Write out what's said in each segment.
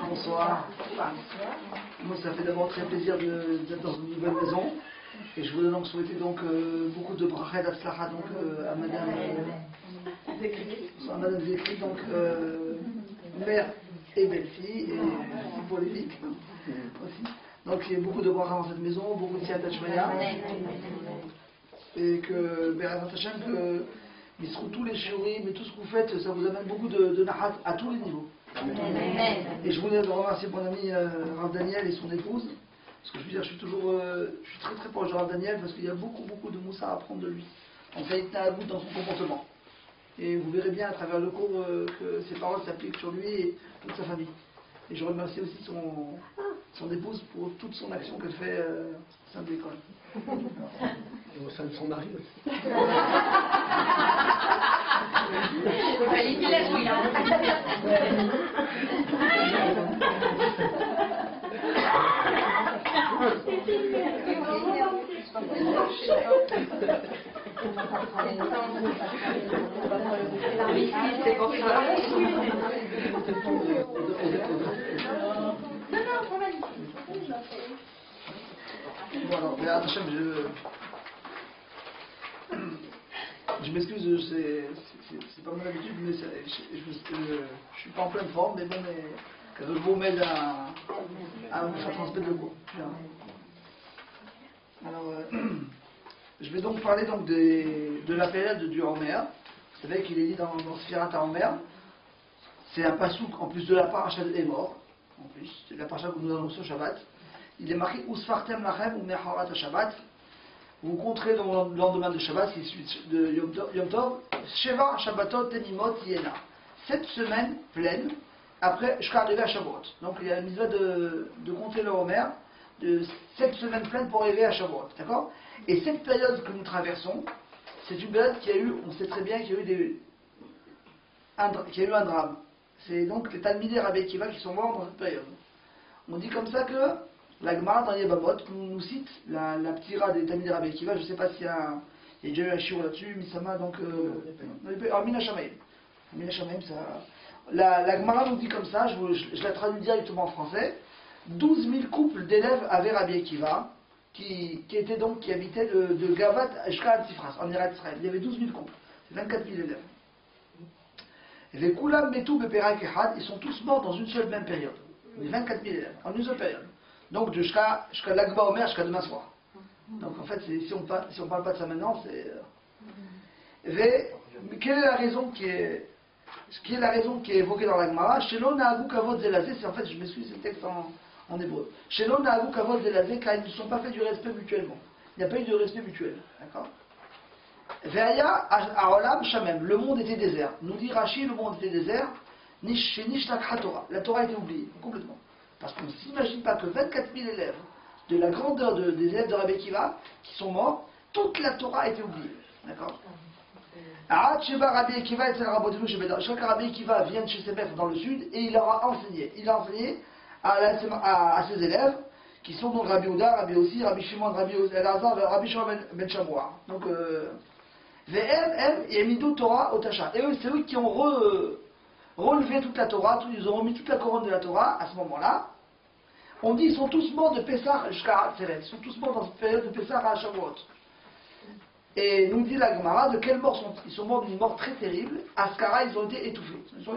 Bonsoir. Moi, ça fait d'abord très plaisir d'être dans une nouvelle maison. Et je voulais donc souhaiter beaucoup de brachad atzlacha à Madame Zekri, donc mère et belle-fille, et pour les filles aussi. Donc il y a beaucoup de brachad dans cette maison, beaucoup de siyata shmaya. Et que Be'ezrat Hashem, que Bisrou tous les shiurim et tout ce que vous faites, ça vous amène beaucoup de nahat à tous les niveaux. Et je voulais remercier mon ami Rav Daniel et son épouse, parce que je veux dire, je suis très très proche de Rav Daniel, parce qu'il y a beaucoup de moussa à apprendre de lui. En fait, il a un goût dans son comportement. Et vous verrez bien à travers le cours que ses paroles s'appliquent sur lui et toute sa famille. Et je remercie aussi son épouse pour toute son action qu'elle fait au sein de l'école. Et au sein de son mari aussi. C'est pour ça. Bon alors, Be'ezrat Hashem, je m'excuse, c'est pas mon habitude, mais je suis pas en pleine forme, mais bon, que vous m'aide à vous faire transmettre le cours. Alors, je vais donc parler de la période du Homer. Vous savez qu'il est dit dans Sfirat HaHomer. C'est un pasouk en plus de la paracha des morts. En plus, c'est la paracha que nous avons ce Shabbat. Il est marqué Usfartem lachem ou mecharat Shabbat. Vous compterez le lendemain de Shabbat, qui est celui de Yom Tov, Sheva Shabbatot Tenimot Yena. 7 semaines pleines après jusqu'à arriver à Shavuot. Donc il y a la mitzvah de compter le Homer de 7 semaines pleines pour arriver à Shavuot. D'accord? Et cette période que nous traversons, c'est une période qui a eu, on sait très bien qu'il y a eu un drame. C'est donc les Talmidei Rabbi Akiva qui sont morts dans cette période. On dit comme ça que la Gemara dans Yebamot nous cite la ptira des Talmidei Rabbi Akiva. Je ne sais pas s'il y a déjà eu un shiur là-dessus, Misama, donc. Mina Shamaim, ça. La Gemara nous dit comme ça, je la traduis directement en français. 12 000 couples d'élèves avaient Rabbi Akiva, qui habitaient de Gavat jusqu'à Antifras, en Eretz Israël. Il y avait 12 000 couples, 24 000 élèves. Les Koulam Metou Beperak Ehad, ils sont tous morts dans une seule même période. Les 24 000 élèves, en une seule période. Donc jusqu'à l'Akba Omer, jusqu'à demain soir. Donc en fait, si on parle pas de ça maintenant, c'est. Quelle est la raison qui est évoquée dans la Gemara? Shelo Na'agu Kavod Zelazé, c'est en fait, je m'excuse, c'est le texte en hébreu. Shelo Na'agu Kavod Zelazé, car ils ne se sont pas fait du respect mutuellement. Il n'y a pas eu de respect mutuel. D'accord? Ve'aya Aolam Shamem, le monde était désert. Nous dit Rashi, le monde était désert. Nishlak Torah, la Torah était oubliée, complètement. Parce qu'on ne s'imagine pas que 24 000 élèves, de la grandeur des élèves de Rabbi Akiva, qui sont morts, toute la Torah a été oubliée. D'accord? Chaque Rabbi Akiva vient de chez ses maîtres dans le sud et il leur a enseigné. Il a enseigné à ses élèves, qui sont donc Rabbi Ouda, Rabbi Ossi, Rabbi Shimon, Rabbi Elazar, Rabbi Shimon ben Shamoua. Donc, Torah Otasha. Et eux, c'est eux qui ont relevé toute la Torah, ils ont remis toute la couronne de la Torah à ce moment-là. On dit ils sont tous morts de Pessah jusqu'à Atzeret. Ils sont tous morts dans cette période de Pessah à Shavuot. Et nous dit la Gemara de quelle mort sont-ils? Ils sont morts d'une mort très terrible. À Skara, ils ont été étouffés. Ils sont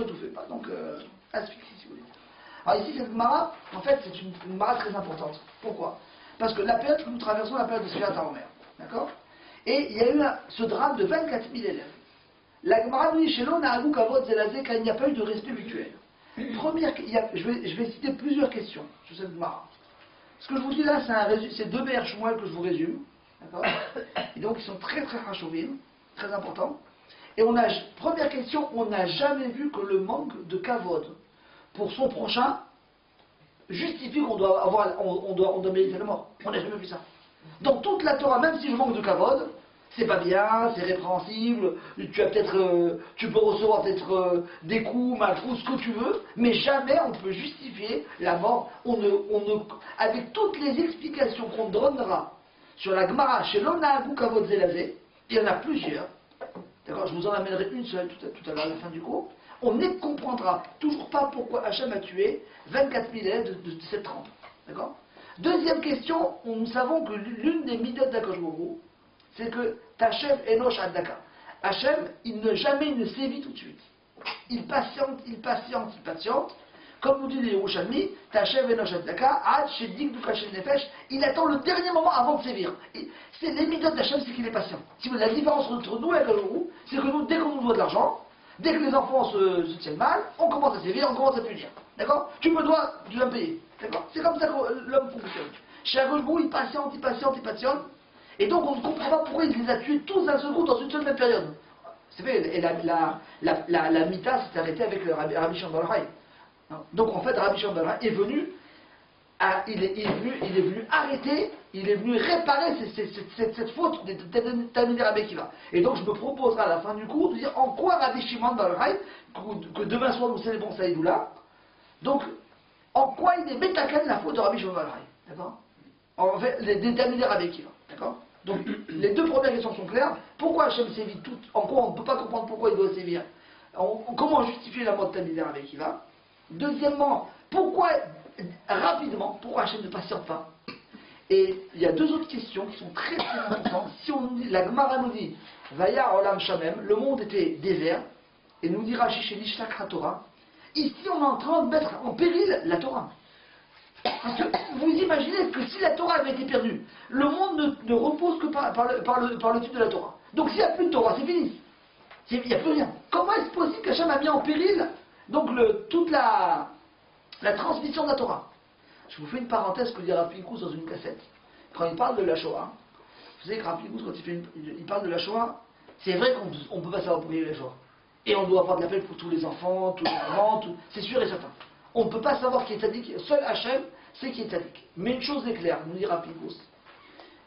étouffés. Pas. Donc, asphyxie, si vous voulez. Alors ici, cette Gemara, en fait, c'est une Gemara très importante. Pourquoi? Parce que la période que nous traversons, la période de Sfirat HaOmer. D'accord? Et il y a eu ce drame de 24 000 élèves. La Gemara nous dit chez l'on a un kavod zelazé car il n'y a pas eu de respect mutuel. Première, je vais citer plusieurs questions sur cette Gemara. Ce que je vous dis là, c'est deux BR Shmuel que je vous résume. D'accord. Et donc ils sont très très rachouvim, très importants. Et première question, on n'a jamais vu que le manque de kavod pour son prochain justifie qu'on doit avoir, on doit mériter la mort. On n'a jamais vu ça. Dans toute la Torah, même si je manque de kavod, c'est pas bien, c'est répréhensible, tu peux recevoir peut-être des coups, malfous, ce que tu veux, mais jamais on peut justifier la mort. Avec toutes les explications qu'on donnera sur la Gemara, chez l'Onagou Kavod Zelazé, il y en a plusieurs. D'accord, je vous en amènerai une seule tout à l'heure à la fin du cours. On ne comprendra toujours pas pourquoi Hachem a tué 24 000 élèves de cette trempe. D'accord. Deuxième question, nous savons que l'une des midot d'Akadosh Baruch Hu, c'est que Tachem Enosh Adaka. Hachem, il ne sévit tout de suite. Il patiente. Comme nous dit les Yerushalmi, Tachem Enosh Adaka, Ad Shedik du Kachem Nefesh, il attend le dernier moment avant de sévir. C'est les midot d'Hachem, c'est qu'il est patient. Si vous voulez, la différence entre nous et Akadosh Baruch Hu, c'est que nous, dès qu'on nous doit de l'argent, dès que les enfants se tiennent mal, on commence à sévir, on commence à punir. D'accord. Tu me dois, tu vas me payer. D'accord. C'est comme ça que l'homme fonctionne. Chez Akadosh Baruch Hu, il patiente. Et donc on ne comprend pas pourquoi il les a tués tous d'un seul coup dans une seule même période. C'est vrai, et la Mita s'est arrêtée avec le Rabbi Shimon bar Yochai. Donc en fait, Rabbi Shimon bar Yochai est venu, il est venu arrêter, il est venu réparer cette faute de Talmidei Rabbi Akiva. Et donc je me proposerai à la fin du cours de dire en quoi Rabbi Shimon bar Yochai, que demain soir nous célébrons Saïdoula, donc en quoi il est métaken la faute de Rabbi Shimon bar Yochai. D'accord. En fait, des Talmidei Rabbi Akiva. D'accord. Donc, les deux premières questions sont claires. Pourquoi Hachem sévit tout? En quoi on ne peut pas comprendre pourquoi il doit sévir? Comment justifier la mort de Talmidei Rabbi Akiva? Deuxièmement, pourquoi Hachem ne patiente pas? Et il y a deux autres questions qui sont très très importantes. Si la Gemara nous dit Vaya Olam Shamem, le monde était désert, et nous dit Rashi chez Nishlak HaTorah, ici on est en train de mettre en péril la Torah. Parce que vous imaginez que si la Torah avait été perdue, le monde ne repose que par le titre de la Torah. Donc s'il n'y a plus de Torah, c'est fini. Il n'y a plus rien. Comment est-ce possible qu'Hachem a mis en péril donc toute la transmission de la Torah? Je vous fais une parenthèse que dit Rav Pinkus dans une cassette. Quand il parle de la Shoah, vous savez que Rav Pinkus, quand il parle de la Shoah, c'est vrai qu'on ne peut pas savoir pour la Shoah. Et on doit avoir de la peine pour tous les enfants, tous les parents, c'est sûr et certain. On ne peut pas savoir qui est tzaddik, seul Hachem sait qui est tzaddik. Mais une chose est claire, nous dit Rav Pinkus.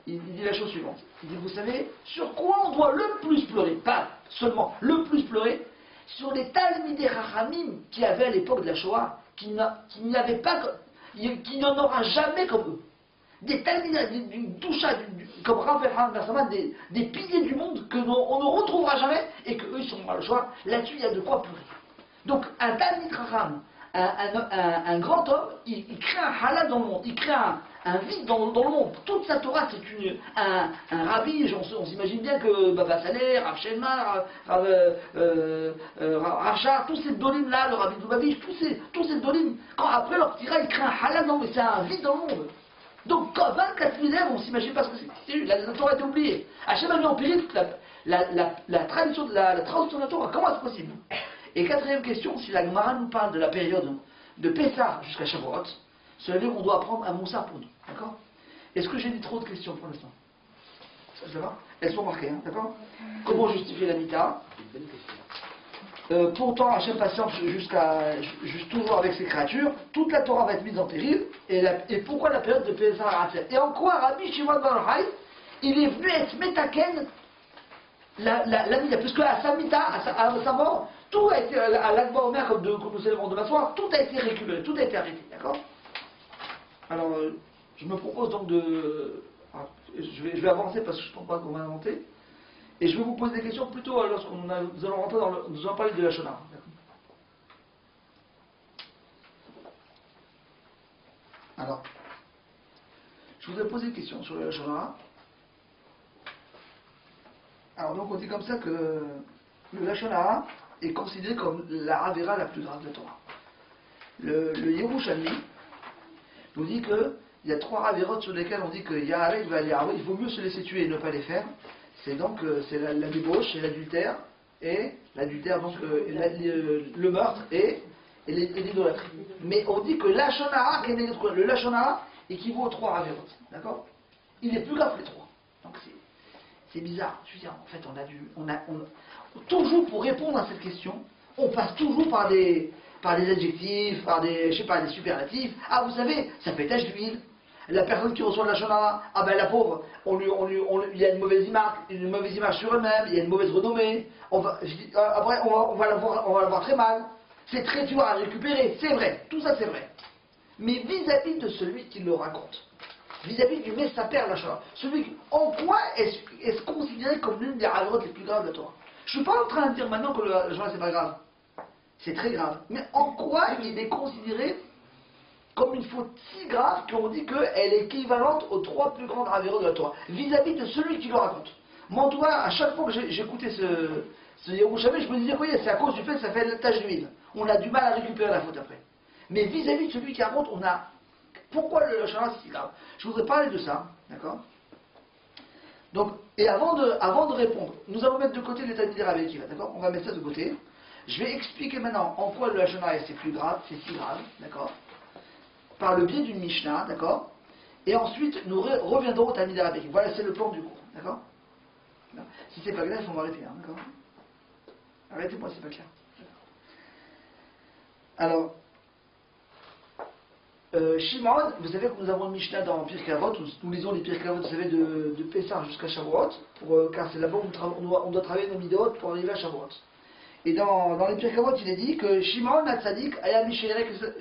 Il dit la chose suivante. Il dit, vous savez, sur quoi on doit le plus pleurer? Pas seulement le plus pleurer, sur les Talmidei Chachamim qui avaient à l'époque de la Shoah, qui n'avaient pas, qui n'en aura jamais comme eux. Des Talmidei, d'une doucha, comme Rav Ephraim Bersaman, des piliers du monde que on ne retrouvera jamais et qu'eux ils sont dans la Shoah. Là-dessus, il y a de quoi pleurer. Donc, un Talmidei Chacham, un grand homme, il crée un halal dans le monde, il crée un vide dans le monde. Toute sa Torah, c'est un rabbi, on s'imagine bien que Baba Saleh, Rav Shelma, Racha, tous ces dolim là, le rabbi Lubavitch, tous ces dolim, quand après leur tira, il crée un halal dans le monde, c'est un vide dans le monde. Donc, quand 24 000 élèves, on ne s'imagine pas ce que c'est. La Torah a été oubliée. Hachem a mis en péril la tradition de la traduction de la Torah. Comment est-ce possible? Et quatrième question, si la Gemara nous parle de la période de Pessah jusqu'à Shavuot, cela veut dire qu'on doit apprendre un Moussar pour nous. D'accord? Est-ce que j'ai dit trop de questions pour l'instant? Ça va? Elles sont marquées, hein, d'accord? Comment justifier la Mita? Pourtant, Hachem patiente juste toujours avec ses créatures. Toute la Torah va être mise en péril. Et pourquoi la période de Pessah Ratzeh? Et en quoi Rabbi Shimon bar Yochai, il est venu être Metaken la Mita? Puisque à sa Mita, à sa mort, tout a été, à l'Akba Omer, comme nous célébrons demain soir, tout a été récupéré, tout a été arrêté, d'accord? Alors, je me propose donc je vais avancer parce que je ne pense pas qu'on va inventer. Et je vais vous poser des questions plutôt nous allons rentrer nous allons parler de la Shona. Alors, je vous ai posé une question sur la Shona. Alors donc on dit comme ça que le Lashon Hara est considéré comme la Avera la plus grave de la Torah. Le Yerushalmi nous dit qu'il y a trois Averot sur lesquels on dit qu'il y a il vaut mieux se laisser tuer et ne pas les faire. c'est donc c'est la débauche, et l'adultère, donc le meurtre et l'idolâtrie. Mais on dit que le Lashon Hara équivaut aux 3 Averot, d'accord? Il est plus grave que les 3. Donc c'est bizarre. Je veux dire, en fait, toujours pour répondre à cette question, on passe toujours par des adjectifs, par des superlatifs. Ah, vous savez, ça fait tache d'huile. La personne qui reçoit la shana, ah ben la pauvre, il y a une mauvaise image sur elle-même, il y a une mauvaise renommée. Après, on va la voir très mal. C'est très dur à récupérer, c'est vrai, tout ça c'est vrai. Mais vis-à-vis de celui qui le raconte, vis-à-vis du Messaper la shana, en quoi est-ce considéré comme l'une des avérotes les plus graves de la Torah? Je ne suis pas en train de dire maintenant que la shana c'est pas grave. C'est très grave. Mais en quoi il est considéré comme une faute si grave qu'on dit qu'elle est équivalente aux 3 plus grandes avérotes de la Torah, vis-à-vis de celui qui le raconte. Moi, en tout cas, à chaque fois que j'écoutais ce Yerushalmi, je me disais, oui, c'est à cause du fait que ça fait la tache d'huile. On a du mal à récupérer la faute après. Mais vis-à-vis de celui qui raconte, on a... Pourquoi le Shana c'est si grave? Je voudrais parler de ça, d'accord? Donc, et avant de répondre, nous allons mettre de côté l'état d'idéal avec Akiva, d'accord? On va mettre ça de côté. Je vais expliquer maintenant en quoi le Shana c'est plus grave, c'est si grave, d'accord? Par le biais d'une Mishnah, d'accord? Et ensuite, nous reviendrons au Talmid Rabbi. Voilà, c'est le plan du cours, d'accord? Si c'est pas clair, il faut m'arrêter, hein, d'accord? Arrêtez-moi, c'est pas clair. Alors, Shimon, vous savez que nous avons une Mishnah dans Pirkei Avot, nous lisons les Pirkei Avot, vous savez, de Pessah jusqu'à Shavuot, car c'est là-bas où on doit travailler nos midot pour arriver à Shavuot. Et dans les Pirkei Avot, il est dit que Shimon HaTzadik,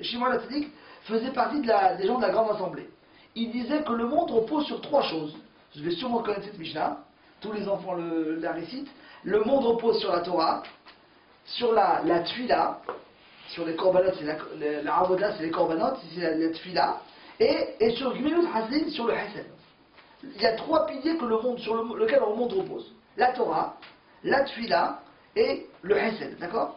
Shimon HaTzadik faisait partie des gens de la grande assemblée. Il disait que le monde repose sur 3 choses. Je vais sûrement connaître cette Mishnah, tous les enfants la récitent. Le monde repose sur la Torah, sur la Tfila, sur les korbanot, c'est la avoda, c'est les korbanot, c'est la Tfila, et sur Gmilut Hasid, sur le Hesed. Il y a 3 piliers sur lequel le monde repose. La Torah, la Tfila et le Hesed, d'accord?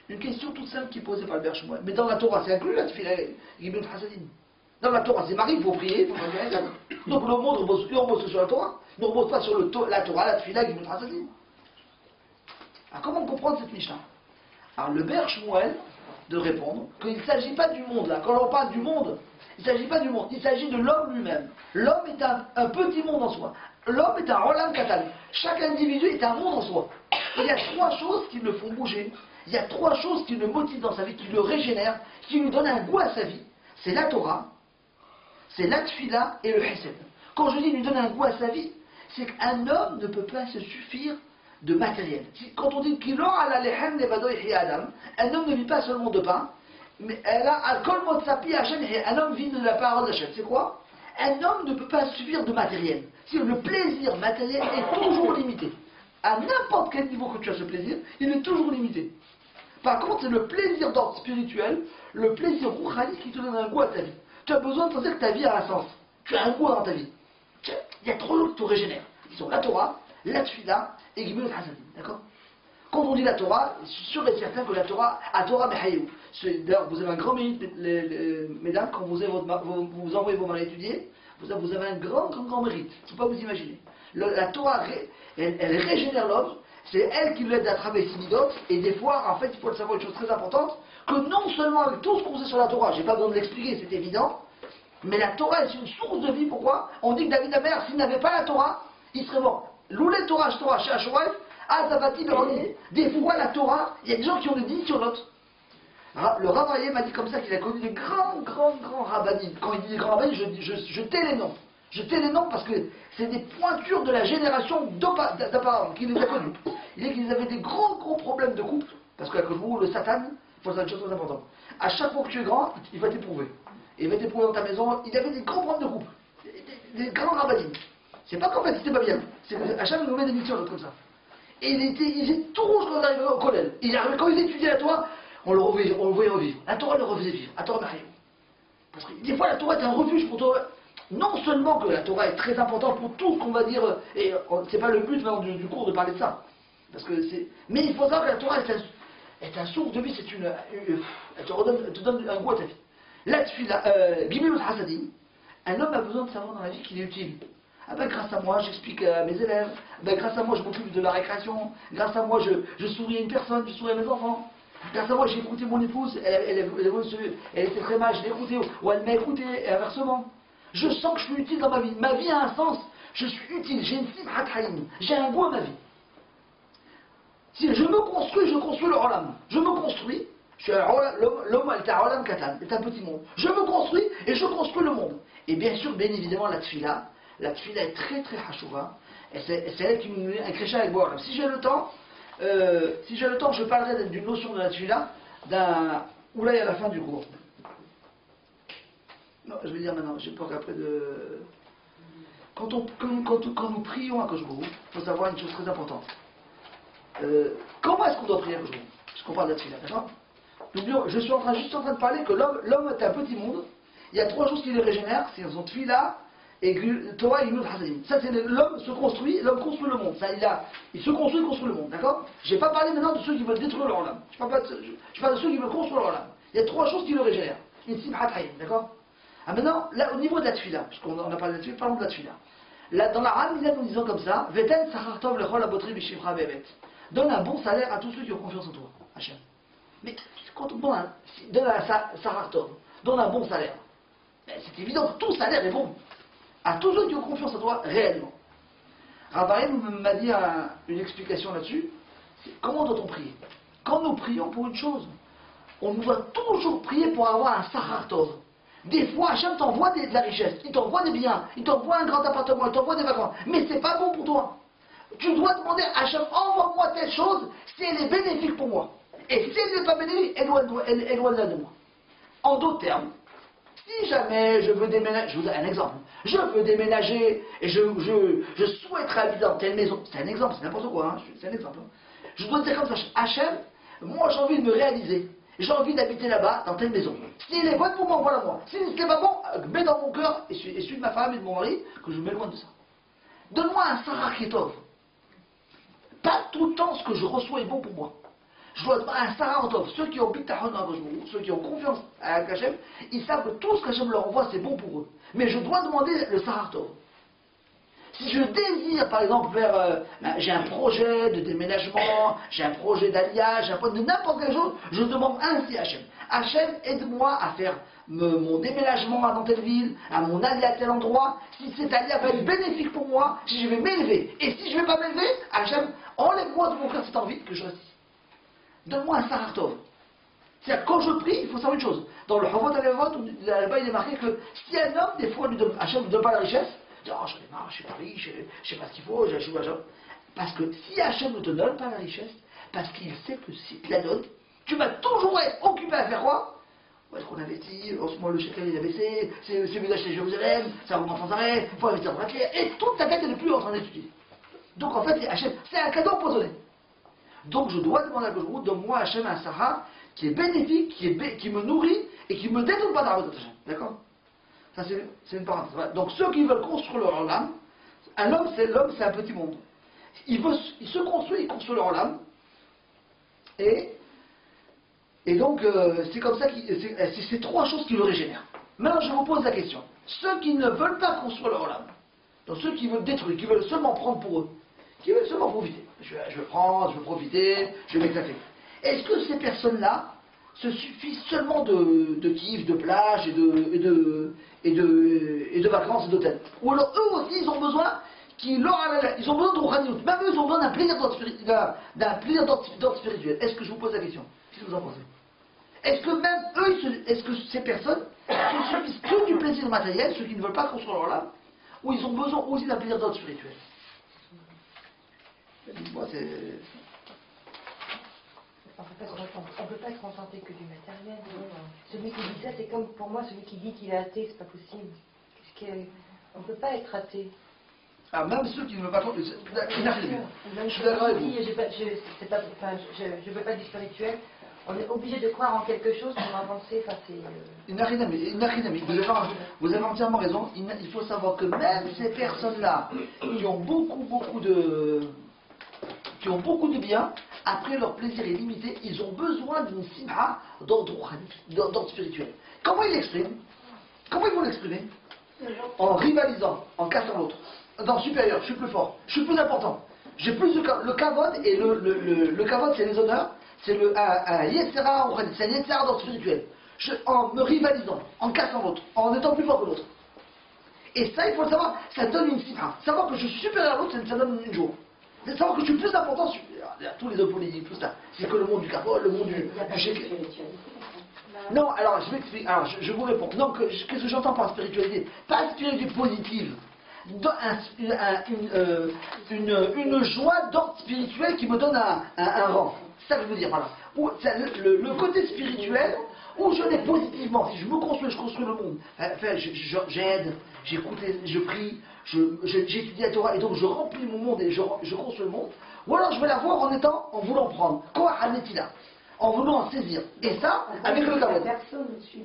Une question toute simple qui est posée par le Ber Shmuel. Mais dans la Torah, c'est inclus la Tfila et Gmilut Hasadim. Dans la Torah, c'est marié, il faut prier, il faut faire. Donc le monde repose sur la Torah. Il ne repose pas sur la Torah, la Tfila, Gmilut Hasadim. Alors comment comprendre cette Mishnah? Alors le Ber Shmuel de répondre qu'il ne s'agit pas du monde là. Quand on parle du monde, il ne s'agit pas du monde, il s'agit de l'homme lui-même. L'homme est un petit monde en soi. L'homme est un Olam Katan. Chaque individu est un monde en soi. Et il y a 3 choses qui le font bouger. Il y a 3 choses qui le motivent dans sa vie, qui le régénèrent, qui lui donnent un goût à sa vie. C'est la Torah, c'est la Tfila et le Hesed. Quand je dis lui donne un goût à sa vie, c'est qu'un homme ne peut pas se suffire de matériel. Quand on dit qu'il aura la lehem nevado et Adam, un homme ne vit pas seulement de pain, mais elle a alcool motsapi Hachem, un homme vit de la parole d'Hachem. C'est quoi? Un homme ne peut pas se suffire de matériel. Si le plaisir matériel est toujours limité. À n'importe quel niveau que tu as ce plaisir, il est toujours limité. Par contre, c'est le plaisir d'ordre spirituel, le plaisir rouhani qui te donne un goût à ta vie. Tu as besoin de sentir que ta vie a un sens. Tu as un goût dans ta vie. Il y a 3 choses qui te régénèrent. Ils sont la Torah, la Tfila et Gmilut Hasadim. D'accord? Quand on dit la Torah, je suis sûr et certain que la Torah, à Torah Mehayou. D'ailleurs, vous avez un grand mérite, mesdames, quand vous envoyez vos maris étudier, vous avez un grand mérite. Il ne faut pas vous imaginer. La Torah, elle régénère l'homme. C'est elle qui l'aide à travailler ses midot, et des fois, en fait, il faut le savoir une chose très importante, que non seulement avec tout ce qu'on sait sur la Torah, j'ai pas besoin de l'expliquer, c'est évident, mais la Torah est une source de vie. Pourquoi? On dit que David Amer, s'il n'avait pas la Torah, il serait mort. L'oulet Torah, chez Ashoref, Azavati, des fois la Torah, il y a des gens qui ont des dits sur l'autre. Le Ravaillé m'a dit comme ça qu'il a connu des grands rabbinim. Quand il dit des grands rabbinim, je tais les noms. Je tais les noms parce que c'est des pointures de la génération d'Abraham qui les a connus. Il dit qu'ils avaient des grands problèmes de couple, parce que vous, le Satan, il faut savoir une chose très importante. À chaque fois que tu es grand, il va t'éprouver. Il va t'éprouver dans ta maison. Il avait des grands problèmes de couple. Des grands rabbinim. C'est pas qu'en fait c'était pas bien. C'est qu'à chaque fois il nous met des missions comme ça. Et il était tout rouge quand il arrivait au collège. Quand il étudiait la Torah, on le voyait revivre. La Torah le refaisait vivre. La Torah Marie. Parce que des fois la Torah est un refuge pour toi. Non seulement que la Torah est très importante pour tout ce qu'on va dire, et c'est pas le but du cours de parler de ça. Parce que mais il faut savoir que la Torah est un source de vie, elle te donne un goût à ta vie. Là-dessus, Gmilut Hasadim, un homme a besoin de savoir dans la vie qu'il est utile. Ah ben, grâce à moi, j'explique à mes élèves. Ah ben, grâce à moi, je m'occupe de la récréation. Grâce à moi, je souris à une personne, je souris à mes enfants. Grâce à moi, j'ai écouté mon épouse, elle était très mal, je l'ai écoutée, ou elle m'a écouté, et inversement. Je sens que je suis utile dans ma vie. Ma vie a un sens. Je suis utile, j'ai une simhat hayim, j'ai un goût à ma vie. Si je me construis, je construis le olam. Je me construis, l'homme est un olam katan, est un petit monde. Je me construis et je construis le monde. Et bien sûr, bien évidemment, la tfila est très très hachouva. Et c'est elle qui me met un créchat avec moi. Si j'ai le temps, je parlerai d'une notion de la tfila, d'un oulay à la fin du cours. Non, je vais dire maintenant, j'ai peur qu'après de... Quand nous prions à Kosh Baruch, il faut savoir une chose très importante. Comment est-ce qu'on doit prier à Kosh Baruch? Puisqu'on parle de la tfila, d'accord? N'oublions, je suis juste en train de parler que l'homme est un petit monde. Il y a trois choses qui le régénèrent, c'est son tfila et Torah et Gimel Hasadim. Ça, c'est l'homme se construit, l'homme construit le monde. Ça, il se construit, il construit le monde, d'accord? Je n'ai pas parlé maintenant de ceux qui veulent détruire leur âme. Je parle de ceux qui veulent construire leur âme. Il y a trois choses qui le régénèrent. Une simhat hayim, d'accord? Ah, maintenant, là, au niveau de la tfila, puisqu'on a parlé de la tfila, parlons de la tfila. Là, dans la Ramilette, nous disons comme ça, Veten Sachar Tov Lechol Abotri Bishivra Bevet. Donne un bon salaire à tous ceux qui ont confiance en toi, Hachem. Mais quand on donne un Sachar Tov, donne un bon salaire. C'est évident que tout salaire est bon. À tous ceux qui ont confiance en toi, réellement. Ravarim m'a dit une explication là-dessus. Comment doit-on prier? Quand nous prions pour une chose, on doit toujours prier pour avoir un Sachar Tov. Des fois, Hachem t'envoie de la richesse, il t'envoie des biens, il t'envoie un grand appartement, il t'envoie des vacances, mais c'est pas bon pour toi. Tu dois demander à Hachem, envoie-moi telle chose si elle est bénéfique pour moi. Et si elle n'est pas bénéfique, éloigne-la de moi. En d'autres termes, si jamais je veux déménager, je vous donne un exemple, je veux déménager et je souhaiterais habiter dans telle maison, c'est un exemple, c'est n'importe quoi, hein, c'est un exemple. Je dois dire comme ça, Hachem, moi j'ai envie de me réaliser. J'ai envie d'habiter là-bas, dans telle maison. Si elle est bonne pour moi, voilà-moi. Si ce n'est pas bon, mets dans mon cœur, et celui de ma femme et de mon mari, que je m'éloigne de ça. Donne-moi un Sarah Ketov. Pas tout le temps ce que je reçois est bon pour moi. Je dois un Sarah Ketov. Ceux qui ont bitachon dans ceux qui ont confiance à Hachem, ils savent que tout ce qu'Hachem leur envoie, c'est bon pour eux. Mais je dois demander le Sarah Ketov. Si je désire, par exemple, j'ai un projet de déménagement, j'ai un projet d'alliage, j'ai un projet de n'importe quelle chose, je demande ainsi à Hachem. Hachem, aide-moi à faire mon déménagement dans telle ville, à mon allié à tel endroit, si cet allié va être bénéfique pour moi, si je vais m'élever. Et si je ne vais pas m'élever, Hachem, enlève-moi de mon cœur cette envie que je reste ici. Donne-moi un Sarah Tov. C'est-à-dire, quand je prie, il faut savoir une chose. Dans le Havot Alevot, là-bas, il est marqué que si un homme, des fois, Hachem ne lui donne pas la richesse, oh, j'en ai marre, je suis pas riche, je sais pas ce qu'il faut, parce que si Hachem ne te donne pas la richesse, parce qu'il sait que si tu la donnes, tu vas toujours être occupé à faire quoi? Où est-ce qu'on investit? En ce moment, le shekel il a baissé, c'est mieux d'acheter Jérusalem, ça augmente sans arrêt, il faut investir dans la clé, et toute ta tête n'est plus en train d'étudier. Donc en fait, Hachem, c'est un cadeau empoisonné. Donc je dois demander à Kosh, donne-moi Hachem un Sarah qui est bénéfique, qui me nourrit et qui me détourne pas d'arrêt de Hachem. D'accord? Ça, c'est une parenthèse. Donc, ceux qui veulent construire leur âme, l'homme, c'est un petit monde. Il se construit, il construit leur âme. Et donc, c'est comme ça, c'est ces trois choses qui le régénèrent. Maintenant, je vous pose la question. Ceux qui ne veulent pas construire leur âme, donc ceux qui veulent détruire, qui veulent seulement prendre pour eux, qui veulent seulement profiter. Je veux prendre, je veux profiter, je vais m'éclater. Est-ce que ces personnes-là se suffisent seulement de kiff, de plage et de vacances et d'hôtels? Ou alors eux aussi ils ont besoin ils ont besoin de rouhaniout, même eux ils ont besoin d'un plaisir d'ordre spirituel. Est-ce que je vous pose la question? Qu'est-ce que vous en pensez? Est-ce que même eux, est-ce que ces personnes se suffisent que du plaisir matériel, ceux qui ne veulent pas construire leur âme, ou ils ont besoin aussi d'un plaisir d'ordre spirituel? Moi c'est... On ne peut pas se contenter que du matériel. Celui qui dit ça, c'est comme pour moi, celui qui dit qu'il est athée, c'est pas possible. On ne peut pas être athée. Ah, même ceux qui ne veulent pas... Je suis d'accord avec vous. Je ne veux pas du spirituel. On est obligé de croire en quelque chose pour avancer. Vous avez entièrement raison. Il faut savoir que même ces personnes-là qui ont beaucoup de biens, après leur plaisir est limité, ils ont besoin d'une simha d'ordre spirituel. Comment ils l'expriment? Comment ils vont l'exprimer? En rivalisant, en cassant l'autre. non, supérieur, je suis plus fort, je suis plus important. J'ai plus de le kavod, et le kavod c'est les honneurs, c'est un yetzera, c'est un yetzera d'ordre spirituel. En me rivalisant, en cassant l'autre, en étant plus fort que l'autre. Et ça, il faut le savoir, ça donne une citra. Savoir que je suis supérieur à l'autre, ça donne une joie. C'est savoir que je suis plus important, tous les hommes politiques, tout ça. C'est que le monde du kavod, le monde du chéquier. Non, alors je m'explique, alors je vous réponds. Non, qu'est-ce que j'entends par spiritualité? Pas spiritualité positive. Une joie d'ordre spirituel qui me donne un rang. C'est ça que je veux dire, voilà. Le côté spirituel, où je l'ai positivement, si je me construis, je construis le monde. Enfin, j'aide, j'écoute, je prie, j'étudie la Torah, et donc je remplis mon monde et je construis le monde. Ou alors je vais l'avoir en voulant prendre. Quoi, Anetila, en voulant en saisir. Et ça, avec le kavod.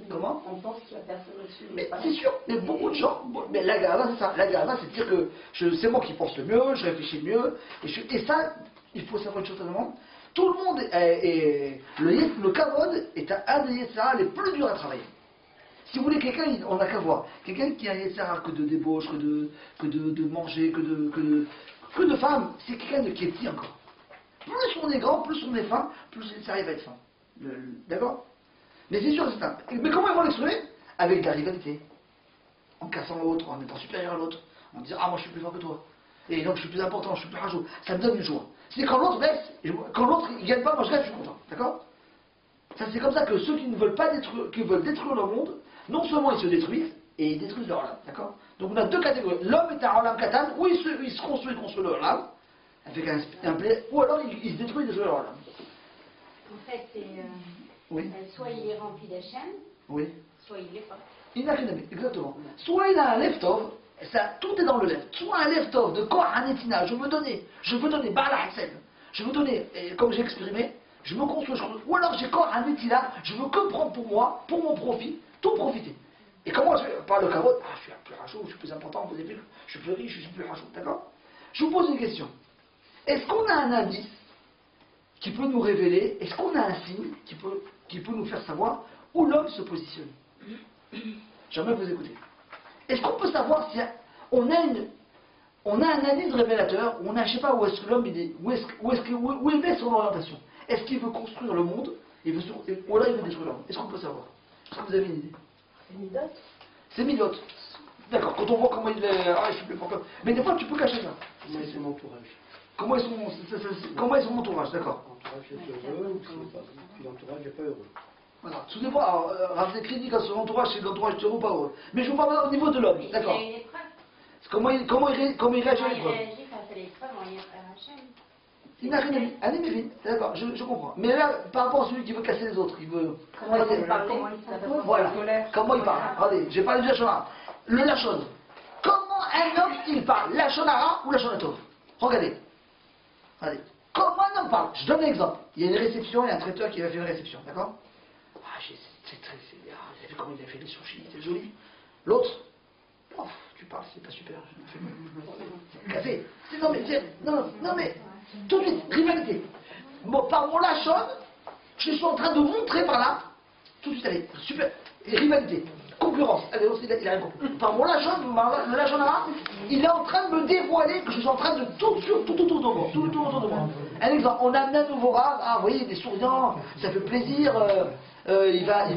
Comment? On pense qu'il n'y a personne au-dessus. Mais c'est sûr, mais beaucoup de gens. Mais la gava, c'est ça. La gava, c'est de dire que c'est moi qui pense le mieux, je réfléchis le mieux. Et ça, il faut savoir une chose à le monde. Tout le monde le kavod est un des yetzara les plus durs à travailler. Si vous voulez quelqu'un, on n'a qu'à voir. Quelqu'un qui a un yetzara que de débauche, que de manger, que de femme, c'est quelqu'un qui est petit encore. Plus on est grand, plus on est fin, plus ça arrive à être fin. D'accord? Mais c'est sûr, c'est ça. Mais comment ils vont l'exprimer? Avec de la rivalité. En cassant l'autre, en étant supérieur à l'autre. En disant, ah moi je suis plus fort que toi. Et donc je suis plus important, je suis plus rajout. Ça me donne une joie. C'est quand l'autre baisse, quand l'autre il gagne pas, moi je gagne, je suis content. D'accord? Ça c'est comme ça que ceux qui ne veulent pas détruire, qui veulent détruire le monde, non seulement ils se détruisent, et ils détruisent leur âme. D'accord? Donc on a deux catégories. L'homme est un olam katan, où il se construit leur âme, avec un plaisir, ou alors il se détruit leur âme. En fait, c'est. Oui. Soit il est rempli d'Hachem, Oui. soit il l'est pas. Il n'a rien aimé, exactement. Soit il a un leftov, ça, tout est dans le left. Soit un leftov de corps anetina, je veux donner, bala hasen, je veux donner, et comme j'ai exprimé, je me construis, ou alors j'ai corps anetina, je veux que prendre pour moi, pour mon profit, tout profiter. Et comment par le kavod, je suis plus rajout, je suis plus important, je suis plus riche, je suis plus rajout, d'accord? Je vous pose une question. Est-ce qu'on a un indice qui peut nous révéler, est-ce qu'on a un signe qui peut nous faire savoir où l'homme se positionne? J'aimerais vous écouter. Est-ce qu'on peut savoir si on a un indice révélateur, où on a, je sais pas, où est-ce que l'homme où il met son orientation? Est-ce qu'il veut construire le monde, ou là il veut détruire l'homme? Est-ce qu'on peut savoir? Est-ce que vous avez une idée? C'est Midot. C'est Midot. D'accord, quand on voit comment il est, je suis plus fort. Mais des fois tu peux cacher ça. Comment est son entourage? Comment est son entourage, d'accord? L'entourage est heureux ou c'est pas? Puis l'entourage n'est pas heureux. Voilà. Tout dépend. Alors, Rav Zekri dit que son entourage, c'est l'entourage heureux ou pas heureux. Mais je vous parle au niveau de l'homme, d'accord? Il a une épreuve. Comment il réagit à Il l'épreuve? réagit face à l'épreuve en lien à Hachem. Il n'a rien à dire. D'accord, je comprends. Mais là, par rapport à celui qui veut casser les autres, il veut. Comment il parle? Comment il s'appelle? Voilà. Comment il parle? Regardez, j'ai parlé du Lachonara. Le Lachon. Comment un homme il parle? Lachonara ou Lachonatov? Regardez. Regardez. Comment un homme parle? Je donne un exemple. Il y a une réception, il y a un traiteur qui va faire une réception, d'accord? Vous avez vu comment il a fait les sushis, c'est joli. L'autre, tu parles, c'est pas super. C'est café. Non mais, tout de suite, rivalité. Bon, par mon lachon, je suis en train de montrer par là, tout de suite, allez, super, et rivalité, concurrence. Allez, il a rien compris. Par mon lachon, le lachonara, il est en train de me dévoiler que je suis en train de tout autour de moi. Un exemple, on a amené un nouveau rave, vous voyez, il est souriant, ça fait plaisir. Il va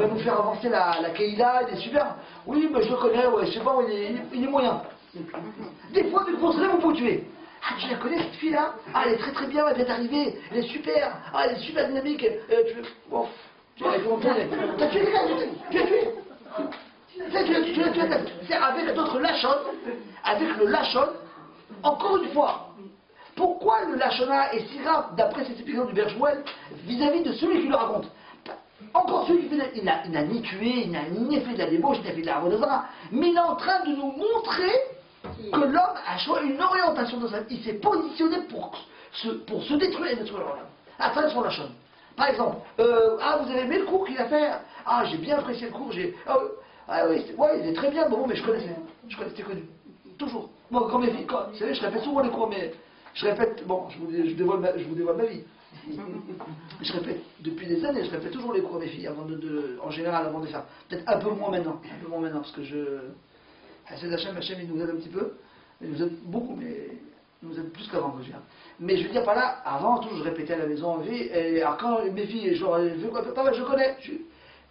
nous faire avancer la Keïla, il est super. Oui, mais je le connais, ouais, je sais pas, il est moyen. Des fois, vous pensez, vous pouvez tuer. Ah, tu la connais cette fille-là? Ah, elle est très très bien, elle vient d'arriver, elle est super, elle est super dynamique. Bon, tu as tué les gars, tu as tué. C'est avec d'autres lachons, avec le lachon, encore une fois. Pourquoi le lachona est si grave, d'après cette explication du Bergouel, vis-à-vis de celui qui le raconte? Encore celui qui fait, il n'a ni tué, il n'a ni fait de la débauche, il n'a fait de la redosara, mais il est en train de nous montrer que l'homme a choisi une orientation dans sa vie. Il s'est positionné pour se détruire et détruire l'homme, à travers son lachon. Par exemple, vous avez aimé le cours qu'il a fait? Ah, j'ai bien apprécié le cours, il est très bien, bon, mais je connaissais, connu. Toujours. Moi, quand mes filles, vous savez, je répète souvent les cours, mais je répète, bon, je vous dévoile ma vie. Je répète, depuis des années, je répète toujours les cours des filles, en général, avant de faire. Peut-être un peu moins maintenant, parce que Hassid Hachem, il nous aide un petit peu. Et nous êtes beaucoup, mais nous êtes plus qu'avant, je veux dire. Mais je veux dire par là, avant, tout, je répétais à la maison, et alors quand mes filles, je leur ai vu quoi, papa, je connais.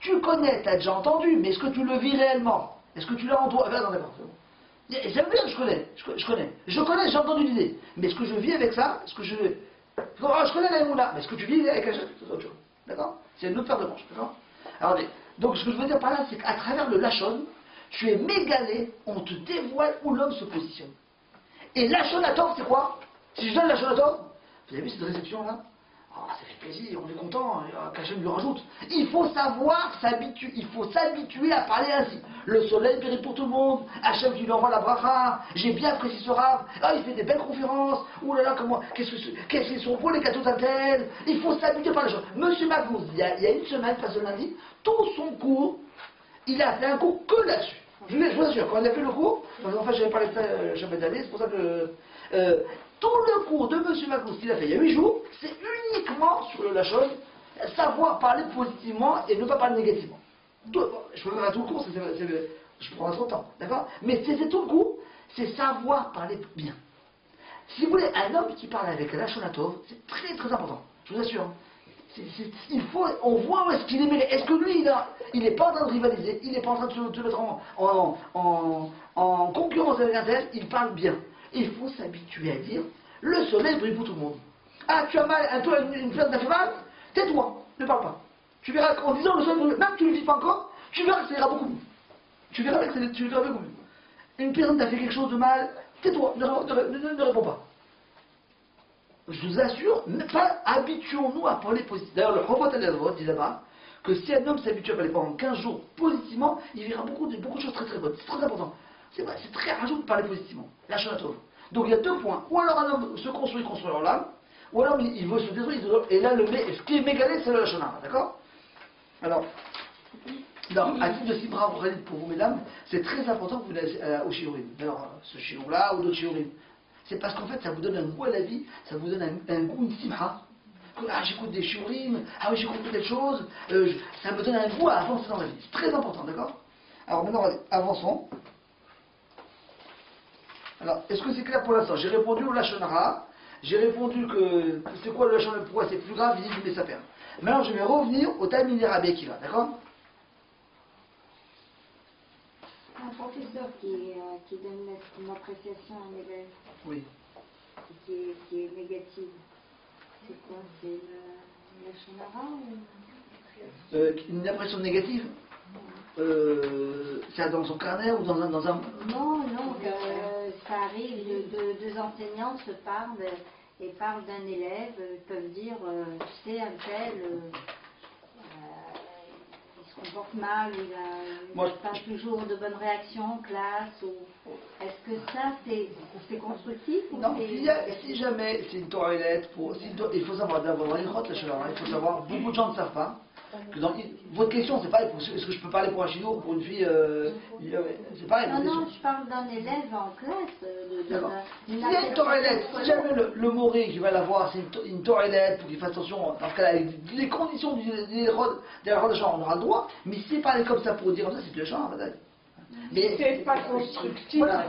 Tu connais, tu as déjà entendu, mais est-ce que tu le vis réellement? Est-ce que tu l'as en toi? Non, d'accord, c'est bon. J'aime bien, je connais, j'ai entendu l'idée. Mais est-ce que je vis avec ça? Est-ce que je connais la moula, mais est-ce que tu vis avec Hachem? C'est autre chose. D'accord? C'est une autre paire de manches. D'accord? Alors, donc, ce que je veux dire par là, c'est qu'à travers le Lachon, tu es mégalé, on te dévoile où l'homme se positionne. Et Lachon Atov, c'est quoi? Si je donne Lachon Atov, vous avez vu cette réception-là? Oh, ça fait plaisir, on est content, qu'Hachem lui rajoute. Il faut savoir s'habituer, il faut s'habituer à parler ainsi. Le soleil périt pour tout le monde, Hachem qui lui envoie la bracha, j'ai bien apprécié ce rave, il fait des belles conférences, ouh là là, comment, qu'est-ce qu'ils sont beaux les gâteaux d'Intel. Il faut s'habituer par les choses. Monsieur Magnouz, il y a une semaine, pas ce lundi, tout son cours, il a fait un cours que là-dessus. Je vous assure, quand on a fait le cours, enfin j'avais parlé de ça jamais d'année, c'est pour ça que tout le cours de M. Magnouz qu'il a fait il y a 8 jours, c'est uniquement sur le Lachon, savoir parler positivement et ne pas parler négativement. Je peux faire tout le cours, je prends trop de temps, d'accord? Mais c'est tout le cours, c'est savoir parler bien. Si vous voulez, un homme qui parle avec un Lachon Atov, c'est très très important, je vous assure. On voit où est-ce qu'il est mêlé. Est-ce que lui, il n'est pas en train de rivaliser, il n'est pas en train de se mettre en concurrence avec un tel, il parle bien. Il faut s'habituer à dire, le soleil brille pour tout le monde. Ah, tu as mal, une fleur t'a fait mal? Tais-toi, ne parle pas. Tu verras qu'en disant le soleil brille, même que tu ne le dis pas encore, tu verras que ça ira beaucoup mieux. Tu verras beaucoup mieux. Une personne t'a fait quelque chose de mal, tais-toi, ne réponds pas. Je vous assure, habituons-nous à parler positivement. D'ailleurs, le Chovot HaLevavot dit là-bas que si un homme s'habitue à parler pendant 15 jours positivement, il verra beaucoup de choses très très bonnes. C'est très important. C'est vrai, c'est très rajout de parler positivement. La Shonatov. Donc il y a deux points. Ou alors un homme se construit en l'âme, ou alors il veut se détruire. Et là, ce qui est mégalé, c'est le Shonara. D'accord? Alors, à titre de Sibra pour vous, mesdames, c'est très important que vous allez au Shiurim. Alors, ce Shiur-là ou d'autres Shiurim. C'est parce qu'en fait, ça vous donne un goût à la vie, ça vous donne un goût, une simha. J'écoute des shiurim, oui, j'écoute telle chose, ça me donne un goût à avancer dans la vie. C'est très important, d'accord? Alors maintenant, avançons. Alors, est-ce que c'est clair pour l'instant? J'ai répondu au Lachon Hara, j'ai répondu que c'est quoi le Lachon Hara, pourquoi c'est plus grave, il dit mais ça perd. Maintenant, je vais revenir au Talmidei Rabbi Akiva, d'accord? Un professeur qui donne une appréciation à un élève Oui. qui est négative, c'est quoi? C'est le Shonara ou... Une impression négative c'est dans son carnet ou dans un... Non, ça arrive, deux enseignants se parlent et parlent d'un élève, ils peuvent dire, tu sais, un tel... il se comporte mal, il n'a pas toujours de bonnes réactions en classe. Est-ce que ça, c'est constructif ou non, si jamais c'est une toilette, il faut savoir d'abord il faut savoir, beaucoup de gens ne savent pas, que votre question, c'est pas est-ce que je peux parler pour un chinois ou pour une fille, c'est pareil. Non, je parle d'un élève en classe. S'il y a une toilette, si jamais le moré qui va la voir, c'est une toilette, pour qu'il fasse attention, dans ce cas-là, avec les conditions des on aura le droit, mais si c'est pas comme ça pour dire comme ça, c'est plus le champ, mais c'est pas constructif. Voilà.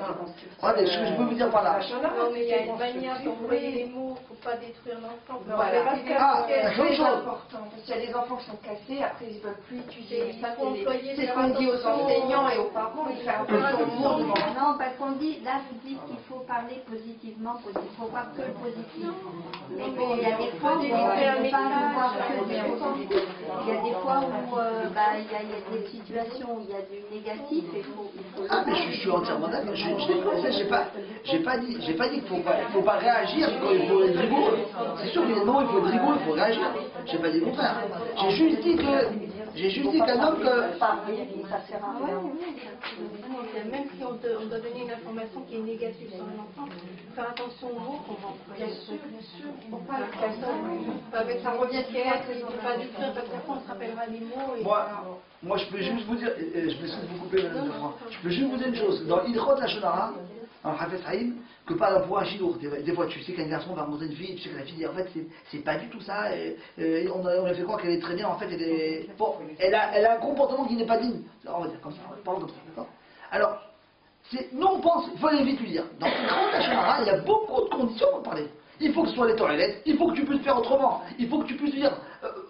Regardez, je peux vous dire par là. Non, mais il y a une manière d'employer les mots, il ne faut pas détruire l'enfant. Voilà. C'est important. Parce qu'il y a des enfants qui sont cassés, après ils ne veulent plus étudier. Ça, c'est ce qu'on dit aux enseignants et aux parents, il faut faire attention aux mots. Non, parce qu'on dit, là vous dites qu'il faut parler positivement, il ne faut voir que le positif. Mais bon, il y a des fois où on ne peut pas voir que du positif. Il y a des fois où il y a des situations où il y a du négatif et il faut mais je suis entièrement d'accord. J'ai pas dit qu'il faut pas réagir quand il faut être rigoureux. C'est sûr qu'évidemment il faut être rigoureux, il faut réagir. J'ai pas dit le contraire. J'ai juste dit qu'un homme que... Ça sert à rien. Même si on doit donner une information qui est négative sur un enfant, faire attention aux mots qu'on va employer. Bien sûr. Pour pas le casser. Avec sa reviette, il ne peut pas détruire parce qu'après on se rappellera les mots. Moi, je peux juste vous dire, je peux essayer de vous couper, madame Lefranc. Je peux juste vous dire une chose. Dans Ilchot Lachon Hara, en Hafez Haïm, que par exemple pour un chidour, des fois tu sais qu'un garçon va rencontrer une fille, tu sais que la fille dit en fait c'est pas du tout ça, on a fait croire qu'elle est très bien, en fait elle a un comportement qui n'est pas digne. On va dire comme ça, on parle comme ça, d'accord? Alors, Nous on pense, il faut aller vite lui dire. Dans le grand Hachemara, il y a beaucoup de conditions pour parler. Il faut que ce soit les toilettes, il faut que tu puisses faire autrement, il faut que tu puisses dire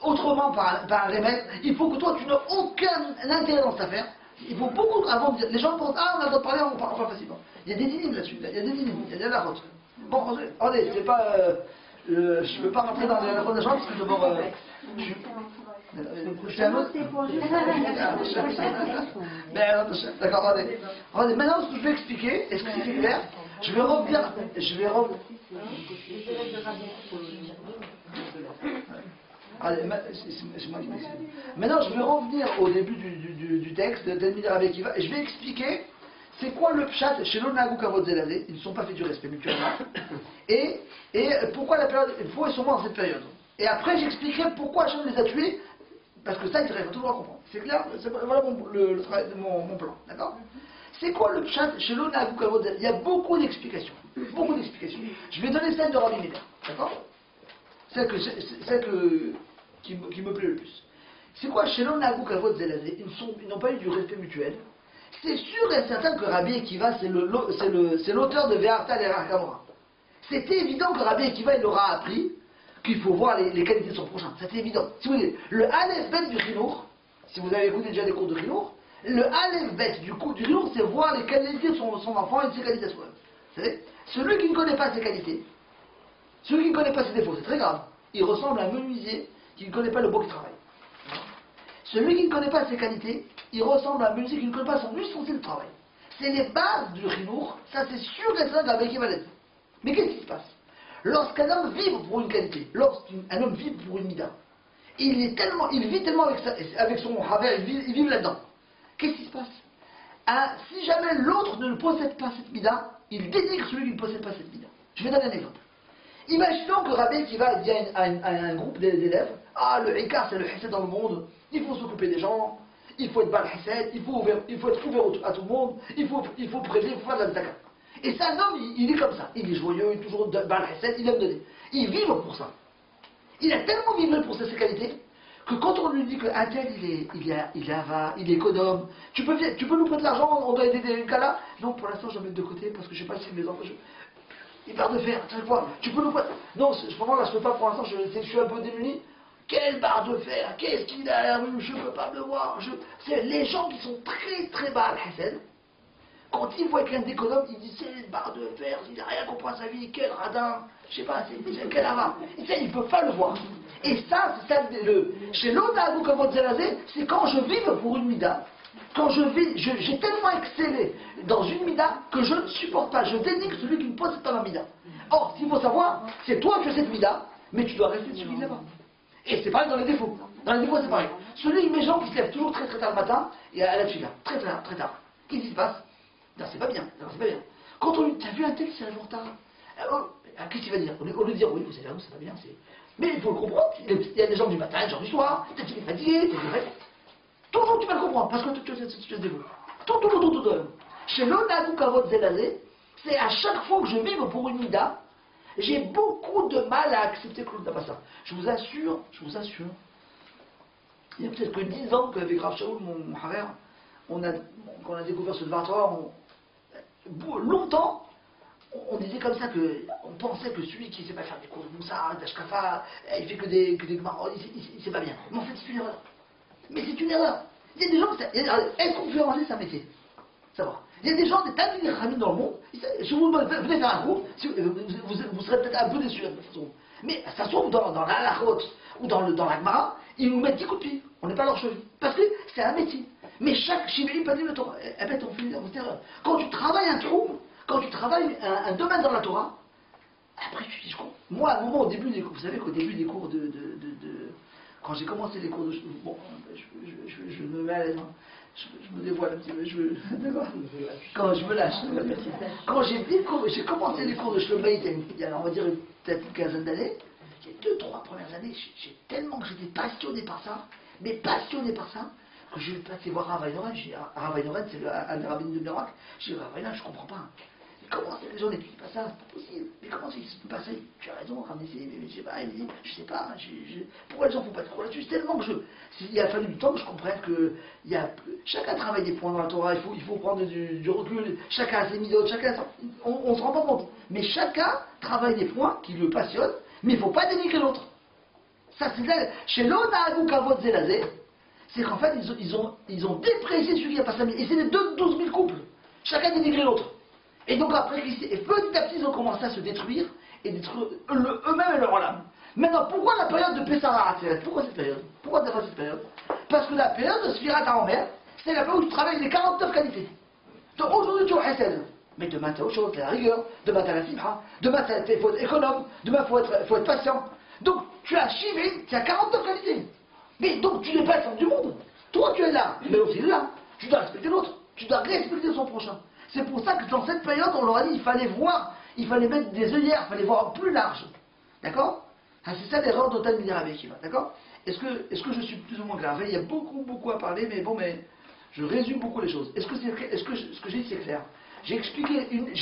autrement par un remède, il faut que toi tu n'as aucun intérêt dans cette affaire. Il faut beaucoup avant de dire. Les gens pensent, ah on a le droit de parler, on parle facilement. Il y a des dynimes là-dessus, il y a des dynimes, il y a de la route. Bon, attendez, c'est pas. Je ne veux pas rentrer dans la route de gens parce que d'abord. C'est un autre. D'accord, attendez. Maintenant, ce que je vais expliquer, est-ce que c'est clair? Je vais revenir. Allez, c'est moi qui m'explique. Maintenant, je vais revenir au début du texte de Talmidei Rabbi Akiva et je vais expliquer c'est quoi le pshat chez l'Onagou Kavod Zelazé. Ils ne sont pas fait du respect mutuellement. Et pourquoi la période, pourquoi ils sont morts dans cette période. Et après, j'expliquerai pourquoi Hachem les a tués. Parce que ça, il faut toujours comprendre. C'est clair? Voilà le travail de mon plan. D'accord? C'est quoi le pshat chez l'Onagou Kavod Zelazé? Il y a beaucoup d'explications. Beaucoup d'explications. Je vais donner celle de Rabbi Meir. D'accord? Celle qui me plaît le plus. C'est quoi chez l'Onagou Kavod Zelazé? Ils n'ont pas eu du respect mutuel. C'est sûr et certain que Rabbi Akiva, c'est l'auteur de Ve'arta l'Erach Kamora. C'était évident que Rabbi Akiva, il aura appris qu'il faut voir les qualités de son prochain. C'était évident. Si vous voulez, le Aleph Bet du Chinour, si vous avez écouté déjà des cours de Chinour, le Aleph Bet du cours du Chinour, c'est voir les qualités de son enfant et de ses qualités à soi-même. Vous savez, celui qui ne connaît pas ses qualités, celui qui ne connaît pas ses défauts, c'est très grave. Il ressemble à un menuisier qui ne connaît pas le bois qui travaille. Celui qui ne connaît pas ses qualités, il ressemble à un menuisier qui ne connaît pas son ustensile de travail. C'est les bases du chinour, ça c'est sûr et certain avec Evalet. Mais qu'est-ce qui se passe? Lorsqu'un homme vit pour une qualité, lorsqu'un homme vit pour une mida, il vit tellement avec son haver, il vit là-dedans. Qu'est-ce qui se passe? Si jamais l'autre ne possède pas cette mida, il dénigre celui qui ne possède pas cette mida. Je vais donner un exemple. Imaginons que Rabbi Akiva dit à un groupe d'élèves, le Ikar c'est le Hesed dans le monde, il faut s'occuper des gens, il faut être Bal Hesed, il faut être ouvert à tout le monde, il faut prêter, il faut faire de la zakat. Et c'est un homme, il est comme ça, il est joyeux, il est toujours Bal Hesed, il aime donner. Il vibre pour ça. Il a tellement vibré pour ses qualités que quand on lui dit qu'un tel il est économe, tu peux nous prêter l'argent, on doit aider des cas là. Non, pour l'instant je vais mettre de côté parce que je ne sais pas si mes enfants. Il barre de fer, tu sais quoi, tu peux nous prêter. Non, vraiment là je ne peux pas pour l'instant, je suis un peu démuni. Quelle barre de fer, qu'est-ce qu'il a à la rue, je ne peux pas me le voir. C'est les gens qui sont très très bas à l'Hassan. Quand ils voient quelqu'un d'économe, ils disent c'est une barre de fer, il n'a rien compris à sa vie, quel radin, je sais pas, c'est quel avare. Et ça, ils ne peuvent pas le voir. Et ça, c'est ça, chez l'Onagou Kavod Zelazé, c'est quand je vive pour une mida, quand j'ai tellement excellé dans une mida que je ne supporte pas, je dénigre celui qui ne possède pas ma mida. Or, ce qu'il faut savoir, c'est toi qui as cette mida, mais tu dois rester celui là-bas. Et c'est pareil dans les défauts. Dans les défauts, c'est pareil. Celui, mes gens qui se lèvent toujours très très tard le matin, et à la fila, très très tard. Qu'est-ce qui se passe? Non, c'est pas bien. Quand on lui dit, t'as vu un tel qui s'est levé en retard? Qu'est-ce qu'il va dire? Au lieu de dire, oui, vous savez, c'est pas bien, mais il faut le comprendre. Il y a des gens du matin, des gens du soir, peut-être qu'il est fatigué, toujours tu vas le comprendre, parce que tu te débrouilles. Tout. Chez l'Onagou Kavod Zelazé, c'est à chaque fois que je vive pour une mida, j'ai beaucoup de mal à accepter que l'autre n'a pas ça. Je vous assure, il y a peut-être que 10 ans qu'avec Rav Shaul, mon frère, quand on a découvert ce Dvar, longtemps, on disait comme ça on pensait que celui qui ne sait pas faire des cours de Moussa, d'Ashkafa, il fait que des Gmarot, il ne sait pas bien. Mais en fait, c'est une erreur. Mais c'est une erreur. Il y a des gens, être conférencier, c'est un métier. Ça va. Il y a des gens, des tas de Khamim dans le monde, si vous venez faire un cours, vous serez peut-être un peu déçus de toute façon. Mais ça se trouve dans la halachot ou dans la Gemara, ils nous mettent 10 coups de pied. On n'est pas leur cheville. Parce que c'est un métier. Mais chaque chimie pas dit le Torah. On fait une erreur. Quand tu travailles un trou, quand tu travailles un domaine dans la Torah, après tu dis, je comprends. Moi, à un moment, au début des cours, vous savez qu'au début des cours quand j'ai commencé les cours de... Bon, je me mets à l'aise, hein. Je me dévoile un petit peu, d'accord. Quand je me lâche. Quand j'ai commencé les cours de Shlomo il y a, on va dire, peut-être une quinzaine d'années, les 2-3 premières années, j'ai tellement que j'étais passionné par ça, que je vais passer voir Rav Ainoren. Rav Ainoren, c'est un des rabbins de Merak. J'ai dit, Rav Ainoren, je comprends pas. Comment c'est que les gens n'étudient pas ça? C'est pas possible. Mais comment c'est que ça peut passer? Tu as raison, ramener ces. Je sais pas, pourquoi les gens font pas de cours là-dessus? C'est tellement que il a fallu du temps que je comprenne que chacun travaille des points dans la Torah, il faut prendre du recul, chacun a ses midotes, on se rend pas compte. Mais chacun travaille des points qui le passionnent, mais il ne faut pas dénigrer l'autre. Ça, c'est là. Chez l'Onagou Kavod Zelazé, c'est qu'en fait, ils ont déprécié celui qui a pas sa. Et c'est les 12 000 couples. Chacun dénigrait l'autre. Et donc après, et petit à petit, ils ont commencé à se détruire, et détruire eux-mêmes et leur âme. Maintenant, pourquoi la période de Pessah? Pourquoi cette période? Pourquoi t'as fait cette période? Parce que la période de Sfirat HaOmer, c'est la période où tu travailles les 49 qualités. Donc aujourd'hui, tu as Hesed. Mais demain, tu as autre chose, tu as la rigueur, demain, tu as la simha, demain, il faut être économe, demain, il faut être patient. Donc, tu as Shivin, tu as 49 qualités. Mais donc, tu n'es pas le centre du monde. Toi, tu es là, mais l'autre, il est là. Tu dois respecter l'autre. Tu dois respecter son prochain. C'est pour ça que dans cette période, on leur a dit il fallait mettre des œillères, il fallait voir plus large. D'accord? C'est ça l'erreur d'Otan Midirabé qui va. D'accord? Est-ce que je suis plus ou moins clair? Il y a beaucoup à parler, mais bon, je résume beaucoup les choses. Est-ce que ce que j'ai dit c'est clair? J'ai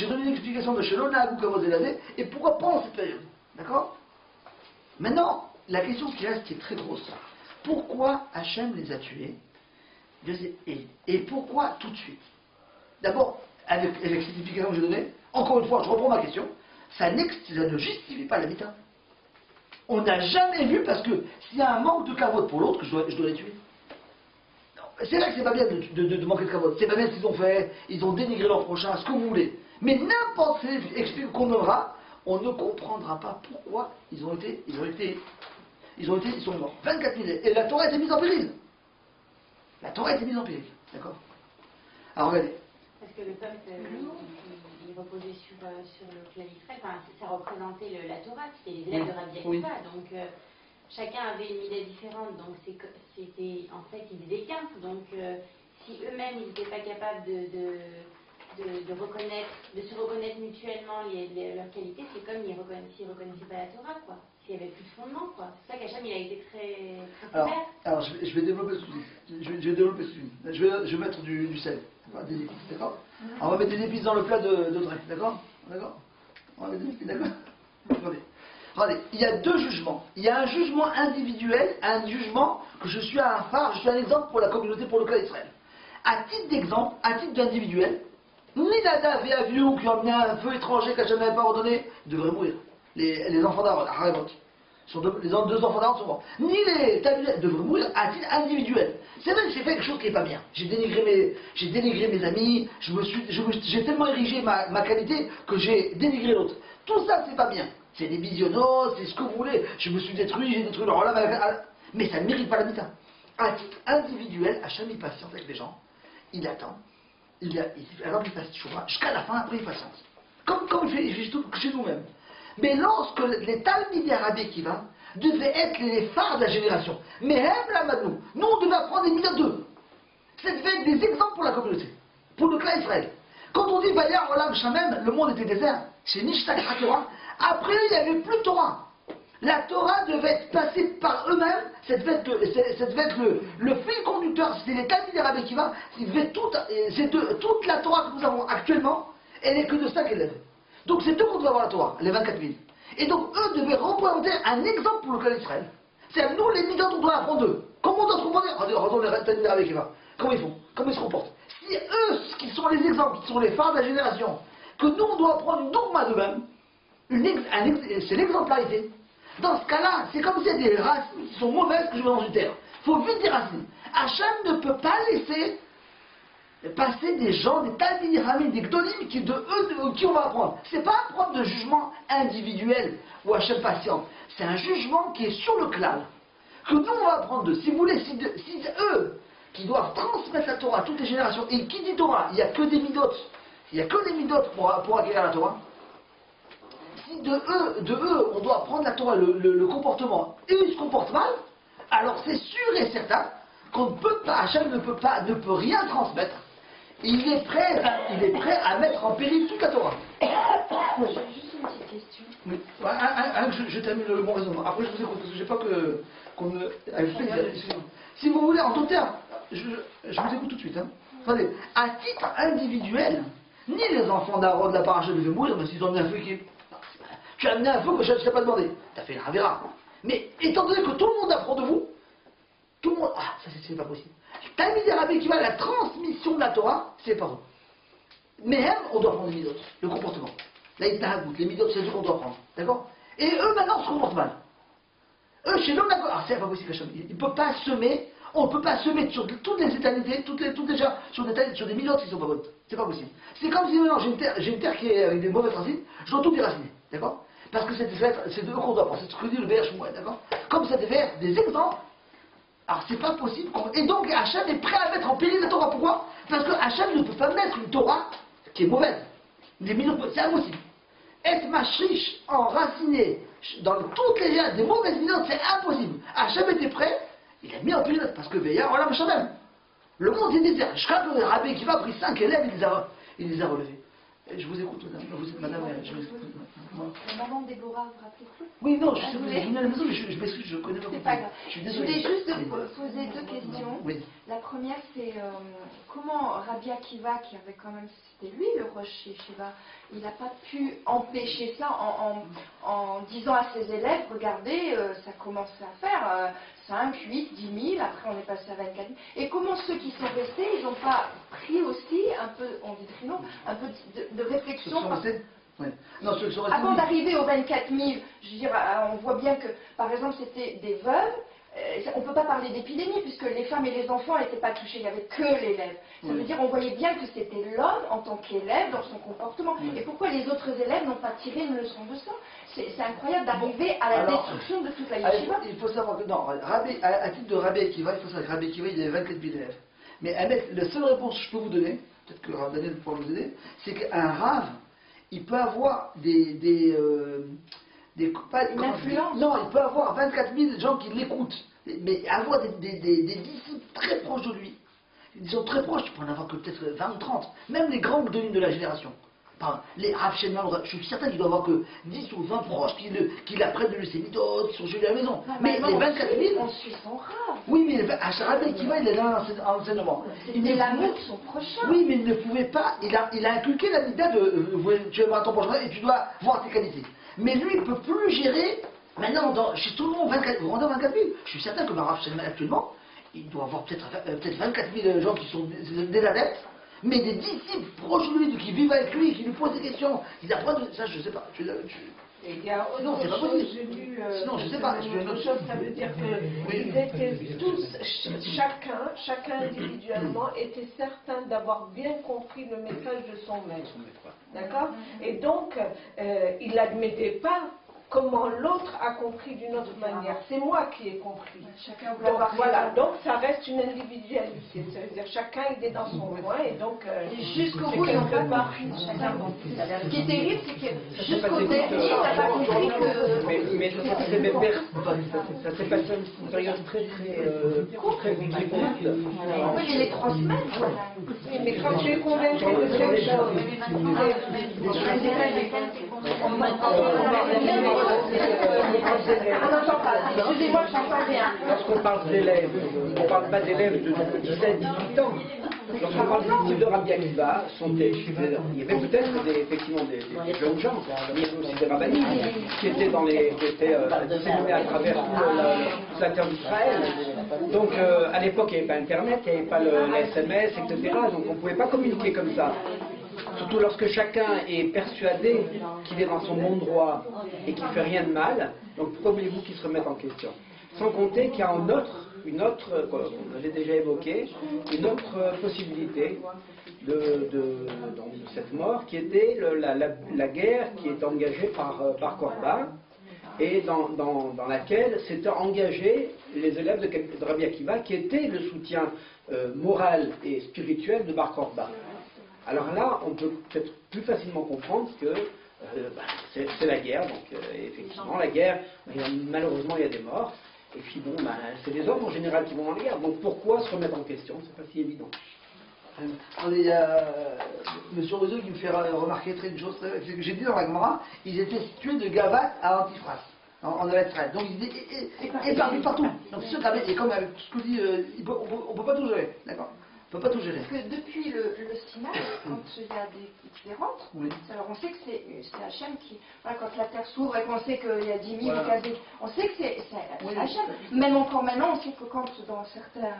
donné une explication de Shelona Agou Kavod Zelazé et pourquoi pendant cette période. D'accord? Maintenant, la question qui reste, qui est très grosse. Pourquoi Hachem les a tués? Et pourquoi tout de suite? D'abord, avec cette explication que j'ai donnée, encore une fois, je reprends ma question, ça ne justifie pas la mita. On n'a jamais vu, parce que s'il y a un manque de kavod pour l'autre, je dois les tuer. C'est là que c'est pas bien de manquer de kavod. C'est pas bien ce qu'ils ont fait, ils ont dénigré leur prochain, ce que vous voulez. Mais n'importe quelle explication qu'on donnera, on ne comprendra pas pourquoi ils sont morts. 24 000. Et la Torah a été mise en péril. La Torah a été mise en péril. D'accord? Alors regardez. Parce que le peuple, il reposait sur le clan Israël, enfin, ça représentait la Torah, c'était les élèves de Rabbi Akiva, Oui. donc chacun avait une idée différente, donc c'était, en fait, ils étaient 15, donc si eux-mêmes, ils n'étaient pas capables de se reconnaître mutuellement leurs qualités, c'est comme s'ils ne reconnaissaient pas la Torah, quoi. S'il n'y avait plus de fondement, quoi. C'est ça qu'Hachem, il a été très clair. Alors, je vais développer ce sujet. Je vais développer ce sujet. Je vais mettre du sel. Des épices, d'accord? On va mettre des épices dans le plat de Drake, d'accord? D'accord? On va mettre des épices, d'accord? Regardez, il y a deux jugements. Il y a un jugement individuel, un jugement que je suis un phare, je suis un exemple pour la communauté, pour le clan d'Israël. À titre d'exemple, à titre d'individuel, ni Nadav et Avihu qui ont amené un feu étranger qu'Hachem n'avait pas ordonné, devraient mourir. Les enfants d'Aaron, Haremot. Les deux enfants d'Aaron sont morts. Ni les Tamilés devraient mourir à titre individuel. C'est vrai que j'ai fait quelque chose qui n'est pas bien. J'ai dénigré mes amis, j'ai tellement érigé ma qualité que j'ai dénigré l'autre. Tout ça, c'est pas bien. C'est des bisionos, c'est ce que vous voulez. Je me suis détruit, j'ai détruit leur âme. Mais ça ne mérite pas la mita. À titre individuel, Hachem il patiente avec les gens. Il attend. Alors il passe Tchouva. Jusqu'à la fin, après il patiente. Comme il fait tout chez nous-mêmes. Mais lorsque les Talmidei Rabbi Akiva devaient être les phares de la génération, mais même la Madnou, nous on devait apprendre des millions d'eux. Ça devait être des exemples pour la communauté, pour le clan Israël. Quand on dit Vayar Olam Shamem, le monde était désert, chez Nishtak HaTorah, après il n'y avait plus de Torah. La Torah devait être passée par eux-mêmes, ça devait être le fil conducteur, c'était les Talmidei Rabbi Akiva, toute la Torah que nous avons actuellement, elle n'est que de 5 élèves. Donc c'est eux qu'on doit avoir la Torah, les 24 000. Et donc eux devaient représenter un exemple pour le clan d'Israël. C'est-à-dire nous les migrants on doit apprendre d'eux. Comment on doit se comporter? Regardons les Talmidei Rabbi Akiva. Comment ils font? Comment ils se comportent? Si eux, qui sont les exemples, qui sont les phares de la génération, que nous on doit apprendre une dogma d'eux-mêmes, c'est l'exemplarité. Dans ce cas-là, c'est comme si il y a des racines qui sont mauvaises que je mets dans une terre. Il faut vite des racines. Hachem ne peut pas laisser passer des gens, des Talmidei Hamim, des Gdolim, qui on va apprendre. C'est pas apprendre de jugement individuel ou Hachem patiente. C'est un jugement qui est sur le clan. Que nous on va apprendre d'eux. Si vous voulez, si eux qui doivent transmettre la Torah à toutes les générations, et qui dit Torah, il n'y a que des midotes, il n'y a que des midotes pour acquérir la Torah. Si de eux, on doit apprendre la Torah, le comportement, et ils se comportent mal, alors c'est sûr et certain qu'on ne peut pas, Hachem ne peut rien transmettre. Il est prêt à mettre en péril toute la Torah. J'ai juste une petite question. Oui. Je termine le bon raisonnement. Après, je vous écoute, parce que je n'ai pas qu'on me. Si vous voulez, en tout terme, je vous écoute tout de suite. Hein. Attendez, à titre individuel, ni les enfants d'Aaron de la paracha devaient mourir, mais s'ils ont amené un feu qui... Tu as amené un feu que je ne t'ai pas demandé. Tu as fait une ravera. Mais étant donné que tout le monde apprend de vous, tout le monde... Ah, ça c'est pas possible. Talmidei Rabbi Akiva, la transmission de la Torah, c'est pas vrai. Mais même, on doit prendre les midotes, le comportement. Là, il les midotes, c'est ce qu'on doit prendre. D'accord? Et eux, maintenant, se comportent mal. Eux, chez l'homme, d'accord. Ah, c'est pas possible, il ne peut pas semer, on ne peut pas semer sur toutes les éternités, toutes déjà, sur des midotes qui ne sont pas bonnes. C'est pas possible. C'est comme si maintenant, j'ai une terre qui est avec des mauvaises racines, je dois tout déraciner. D'accord? Parce que c'est de eux qu'on doit prendre. C'est ce que dit le BH Mouet, d'accord? Comme ça devait être des exemples. Alors c'est pas possible. Et donc Hachem est prêt à mettre en péril la Torah. Pourquoi? Parce que Hachem ne peut pas mettre une Torah qui est mauvaise. C'est impossible. Être machriche, enraciné dans toutes les liens des mauvaises minutes, c'est impossible. Hachem était prêt, il a mis en péril parce que Veillard, voilà Hachem. Le monde est désert. Je crois que le Rabbi Akiva a pris 5 élèves, il les a relevés. Je vous écoute, madame. Vous êtes madame, je m'excuse. La maman Déborah, vous rappelez-vous? Oui, non, je sais, vous êtes venue à la maison, mais je m'excuse, je connais pas. C'est pas grave. Je suis Je désolé. voulais juste poser deux questions. Oui. La première, c'est comment Rabbi Akiva, qui avait quand même, c'était lui le roche chez Shiva, il n'a pas pu empêcher ça en disant à ses élèves, regardez, ça commence à faire 5, 8, 10 000, après on est passé à 24 000. Et comment ceux qui sont restés, ils n'ont pas pris aussi un peu, on dit trino, un peu de réflexion. Ouais. Non, ceux qui sont restés, Avant d'arriver aux 24 000, je veux dire, on voit bien que, par exemple, c'était des veuves. On ne peut pas parler d'épidémie puisque les femmes et les enfants n'étaient pas touchés, il n'y avait que l'élève. Ça veut dire on voyait bien que c'était l'homme en tant qu'élève dans son comportement. Et pourquoi les autres élèves n'ont pas tiré une leçon de ça? C'est incroyable d'arriver à la destruction de toute la yeshiva. Il faut savoir que, non, à titre de Rabbi Akiva, il faut savoir que Rabbi Akiva, il avait 24 000 élèves. Mais la seule réponse que je peux vous donner, peut-être que Rav Daniel pourra nous aider, c'est qu'un Rav, il peut avoir une influence. Non, il peut avoir 24 000 gens qui l'écoutent, mais avoir des disciples très proches de lui. Ils sont très proches, tu peux en avoir que peut-être 20 ou 30, même les grands de la génération. Les Rav Shema, je suis certain qu'il doit avoir que 10 ou 20 proches qui l'apprennent de ses méthodes, qui sont chez lui à la maison. Mais les 24 000. On suit son Rav. Oui, mais à Rabbi Akiva, il a un enseignement. C'était l'amour de son prochain. Oui, mais il ne pouvait pas. Il a inculqué la l'idée de tu vas voir ton prochain et tu dois voir tes qualités. Mais lui, il ne peut plus gérer. Maintenant, chez tout le monde, 24 000. Je suis certain que Rav Shema actuellement, il doit avoir peut-être 24 000 gens qui sont des adeptes. Mais des disciples proches de lui, qui vivent avec lui, qui lui posent des questions, qui apprennent, ça je ne sais pas. Il y a non, c'est pas possible. Sinon, je ne sais pas. Autre chose, ça veut dire que tous, chacun individuellement, était certain d'avoir bien compris le message de son maître. D'accord? Et donc, il n'admettait pas comment l'autre a compris d'une autre manière. C'est moi qui ai compris. Donc, voilà, donc ça reste une individualité. Ça veut dire chacun il est dans son coin et donc jusqu'au bout ils n'ont pas compris. Ce qui est terrible, c'est que jusqu'au dernier, il n'a pas compris que. Mais ça s'est passé une période très compliquée. Oui, mais les 3 semaines. Mais quand tu es convaincu de quelque chose, excusez-moi, je n'entends rien. Lorsqu'on parle d'élèves, on ne parle pas d'élèves de 17-18 ans. Lorsqu'on parle des disciples de Rabbi Akiva, il y avait peut-être effectivement des jeunes gens, mais il y avait aussi des rabbinis qui étaient disséminés à travers toute la terre d'Israël. Donc à l'époque, il n'y avait pas Internet, il n'y avait pas le SMS, etc. Donc on ne pouvait pas communiquer comme ça. Surtout lorsque chacun est persuadé qu'il est dans son bon droit et qu'il ne fait rien de mal, donc pourquoi voulez-vous qu'il se remette en question? Sans compter qu'il y a une autre, on l'avait déjà évoqué, une autre possibilité de cette mort qui était la guerre qui est engagée par Korba et dans laquelle s'étaient engagés les élèves de Rabbi Akiva qui étaient le soutien moral et spirituel de Bar Korba. Alors là, on peut peut-être plus facilement comprendre que c'est la guerre, donc effectivement la guerre, malheureusement il y a des morts, et puis bon, c'est les hommes en général qui vont dans la guerre, donc pourquoi se remettre en question? C'est pas si évident. Il y a M. Rousseau qui me fait remarquer une chose, c'est que j'ai dit dans la Gemara, ils étaient situés de Gavat à Antiphras, en Israël. Donc ils étaient épargnés partout. Donc c'est sûr qu'avec, et comme avec tout ce que dit, on ne peut pas tout gérer, d'accord? peut pas tout gérer. Parce que depuis le Sinaï, quand il y a des rentres, Oui. alors on sait que c'est Hachem qui, voilà, quand la terre s'ouvre et qu'on sait qu'il y a 10 000 Voilà. casés, on sait que c'est Oui. Hachem. Même encore maintenant, on sait que quand dans certains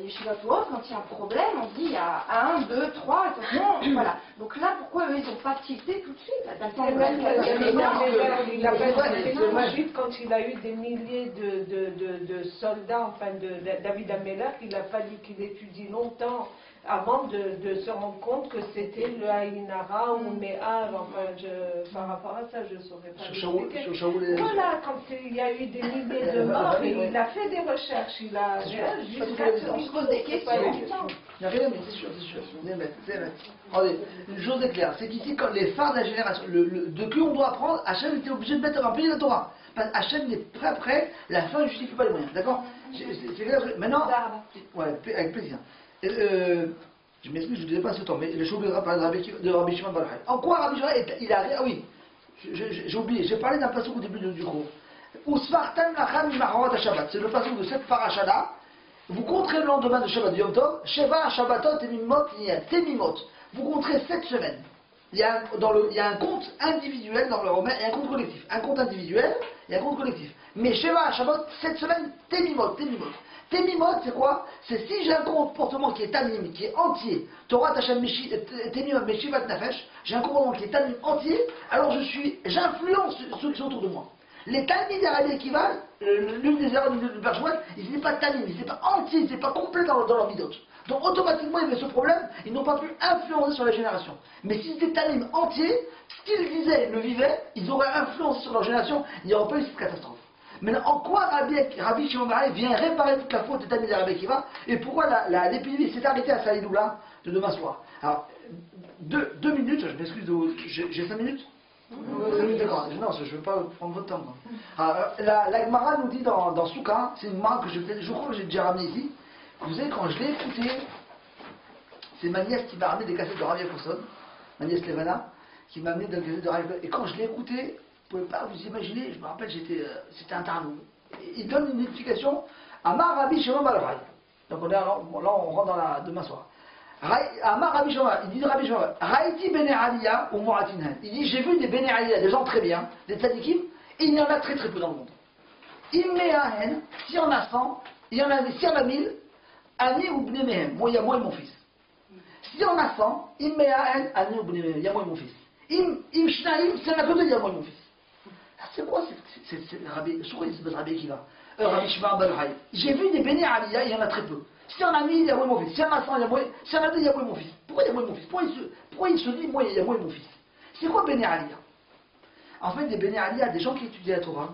yeshivot ou autres, quand il y a un problème, on dit il y a 1, 2, 3, attention, voilà. Donc là, pourquoi eux, ils n'ont pas tilté tout de suite là, d'un C'est temps même il a Ouais, c'est vrai. ensuite, quand il a eu des milliers de soldats, enfin de David Amelach, il a fallu qu'il étudie longtemps avant de se rendre compte que c'était le Haïnara ou le Méhar. Enfin, par rapport à ça, je ne saurais pas l'expliquer. Sur Shaoul et... Voilà, quand il y a eu des milliers de morts, il a fait des recherches, il a On se pose des questions. Il n'y a rien, mais c'est sûr, c'est sûr. C'est net, c'est net. Regardez, une chose est claire, c'est qu'ici, quand les phares de la génération, de qui on doit apprendre, Hachem était obligé de mettre un pays de la Torah. Parce qu'Hachem n'est pas prêt, la fin ne justifie pas les moyens. D'accord? C'est clair. Maintenant, ouais, avec plaisir. Je m'excuse, je ne disais pas ce temps, mais le show de Rabbi Shimon Bar Yochai. En quoi Rabbi Shimon, il a... Ah oui, j'ai oublié, j'ai parlé d'un passage au début du cours. Usfartan lachem mimachorot ha-Shabbat. C'est le passage de cette parasha-là. Vous compterez le lendemain de Shabbat Yom Tov, Sheva Shabbatot Temimot. Vous compterez 7 semaines. Il y a un compte individuel dans le romain et un compte collectif. Un compte individuel et un compte collectif. Mais Sheva Shabbat, 7 semaines, Temimot. Temimot, c'est quoi? C'est si j'ai un comportement qui est tamim, qui est entier, Torah Tachem Temimot Meshivat Nafesh, j'ai un comportement qui est tamim entier, alors j'influence ceux qui sont autour de moi. Les talmides d'Arabie Akiva, l'une des erreurs du Père Shmuel, ils n'étaient pas talmides, ils n'étaient pas entiers, ils n'étaient pas complets dans leur midote. Donc automatiquement, il y avait ce problème, ils n'ont pas pu influencer sur la génération. Mais si c'était talmides entiers, ce qu'ils disaient, le vivaient, ils auraient influencé sur leur génération, il n'y aurait pas eu cette catastrophe. Maintenant, en quoi Rabbi Shimon Bar Yochai vient réparer toute la faute des talmides d'Arabie Akiva, et pourquoi l'épidémie s'est arrêtée à Saïdoula de demain soir? Alors, 2 minutes, je m'excuse, j'ai 5 minutes? D'accord, non, je ne veux pas prendre votre temps. La Gemara nous dit dans Souka, c'est une Gemara que je crois que j'ai déjà ramenée ici. Vous savez, quand je l'ai écouté, c'est ma nièce qui m'a ramené des cassettes de Rav Yacouson, ma nièce Levana, qui m'a amené des cassettes de Rav Yacouson. Et quand je l'ai écouté, vous ne pouvez pas vous imaginer, je me rappelle, c'était un tarnou. Il donne une explication à Rabbi Shimon Bar Yochai. Donc là, on rentre dans demain soir. Il dit Rabbi Shimon, Raïti Bene Aliyah ou Moratinhan. Il dit j'ai vu des Bene Aliyah, des gens très bien, des tzadikim, et il y en a très très peu dans le monde. Immeahen, s'il y en a 100, s'il y en a 1000, Ani ou Bne Mehem, moi il y a moi et mon fils. S'il y en a 100, Immeahen, Ani ou Bne Mehem, il y a moi et mon fils. Im Shnaim, s'il y en a que 2, il y a moi et mon fils. C'est quoi c'est Rabbi Akiva, Rabbi Shimon Bar Yochai. J'ai vu des Bene Aliyah, il y en a très peu. S'il y en a 1000, il y a moi et mon fils. S'il y en a 100, il y a moi. S'il y en a 2, il y a moi et mon fils. Pourquoi il y a moi et mon fils? Pourquoi il se dit, moi, il y a moi et mon fils? C'est quoi Bene Aliyah? En fait, des Bene Aliyah, des gens qui étudient la Torah,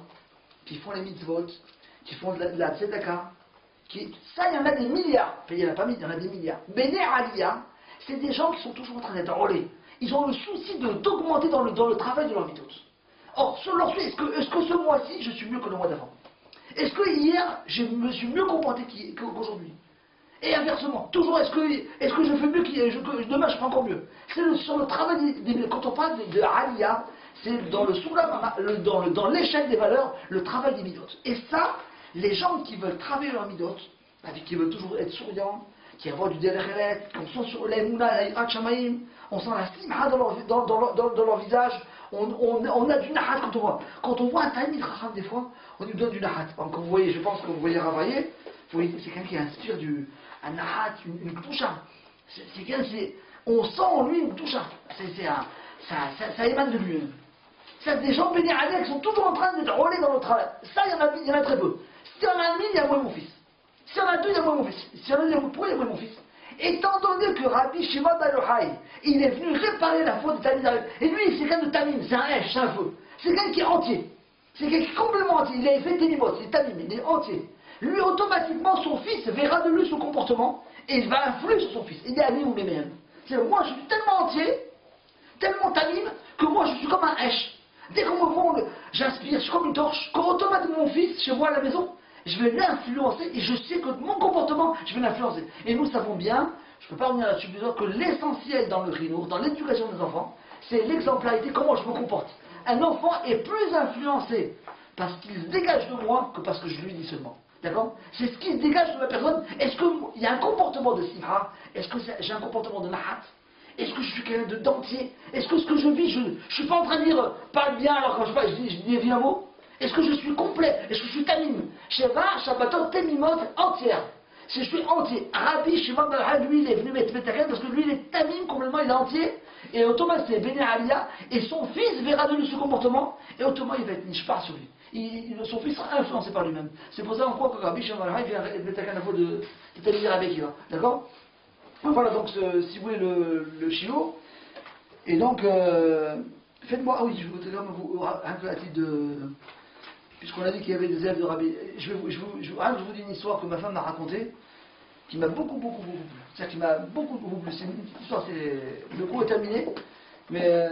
qui font les mitzvot, qui font de la tzedaka, ça, il y en a des milliards. Enfin, il n'y en a pas 1000, il y en a des milliards. Bene Aliyah, c'est des gens qui sont toujours en train d'être enrôlés. Ils ont le souci d'augmenter dans le travail de leur mitzvot. Or, est-ce que ce mois-ci, je suis mieux que le mois d'avant? Est-ce que hier, je me suis mieux comporté qu'aujourd'hui? Et inversement, toujours, est-ce que je fais mieux que demain je ferai encore mieux? C'est sur le travail quand on parle de Aliyah, c'est dans le soulam, dans l'échelle des valeurs, le travail des midot. Et ça, les gens qui veulent travailler leur midot, qui veulent toujours être souriants, qui avoir du derech, qui sont sur l'emouna, l'achamaïm, on sent la simha dans leur visage, on a du nahat quand on voit un talmid racham des fois, on lui donne du nahat. Quand vous voyez, je pense que vous voyez Ravaillé, c'est quelqu'un qui inspire un nahat, une toucha. On sent en lui une toucha. Ça émane de lui. C'est des gens bénis qui sont toujours en train d'être roulés dans le travail. Ça, il y en a très peu. S'il y en a 1000, il y a moi et mon fils. S'il y en a 2, il y a moi et mon fils. S'il y en a 2, pourquoi il y a moi et mon fils? Étant donné que Rabbi Shimon Bar Yochai, il est venu réparer la faute de Tamim, et lui, c'est quelqu'un de Tamim, c'est un Hesh, c'est un feu. C'est quelqu'un qui est entier. C'est quelqu'un qui est complètement entier. Il a fait Télimot, c'est Tamim, il est entier. Lui, automatiquement, son fils verra de lui son comportement, et il va influer sur son fils. Il est ami ou même. C'est moi, je suis tellement entier, tellement Tamim, que moi, je suis comme un Hesh. Dès qu'on me voit, j'inspire, je suis comme une torche. Quand automatiquement mon fils, chez moi à la maison, je vais l'influencer et je sais que mon comportement, je vais l'influencer. Et nous savons bien, je ne peux pas revenir là-dessus plus tard, que l'essentiel dans le chinour, dans l'éducation des enfants, c'est l'exemplarité, comment je me comporte. Un enfant est plus influencé parce qu'il se dégage de moi que parce que je lui dis seulement. D'accord? C'est ce qui se dégage de ma personne. Est-ce qu'il y a un comportement de simha? Est-ce que j'ai un comportement de mahat? Est-ce que je suis quelqu'un de dentier? Est-ce que ce que je vis, je ne suis pas en train de dire parle bien alors quand je dis viens mot? Est-ce que je suis complet? Est-ce que je suis tamim? Sheva, Shabbatot, Temimot, entière. Si je suis entier, Rabbi Shimon Bar Yochai, lui, il est venu mettre Betaken parce que lui, il est tamim complètement, il est entier. Et automatiquement, c'est Béné Aliyah, et son fils verra de lui ce comportement, et automatiquement, il va être nishpar sur lui. Son fils sera influencé par lui-même. C'est pour ça qu'on croit que Rabbi Shimon Bar Yochai vient Betaken à fois de Tamid Rabbi Akiva. D'accord? Voilà donc, si vous voulez, le shiur. Et donc, faites-moi, ah oui, je voudrais quand même vous, un peu à titre de. Puisqu'on a dit qu'il y avait des élèves de Rabbi. Je vous dis une histoire que ma femme m'a racontée, qui m'a beaucoup plu. C'est-à-dire qui m'a beaucoup plu. C'est une petite histoire, le cours est terminé, mais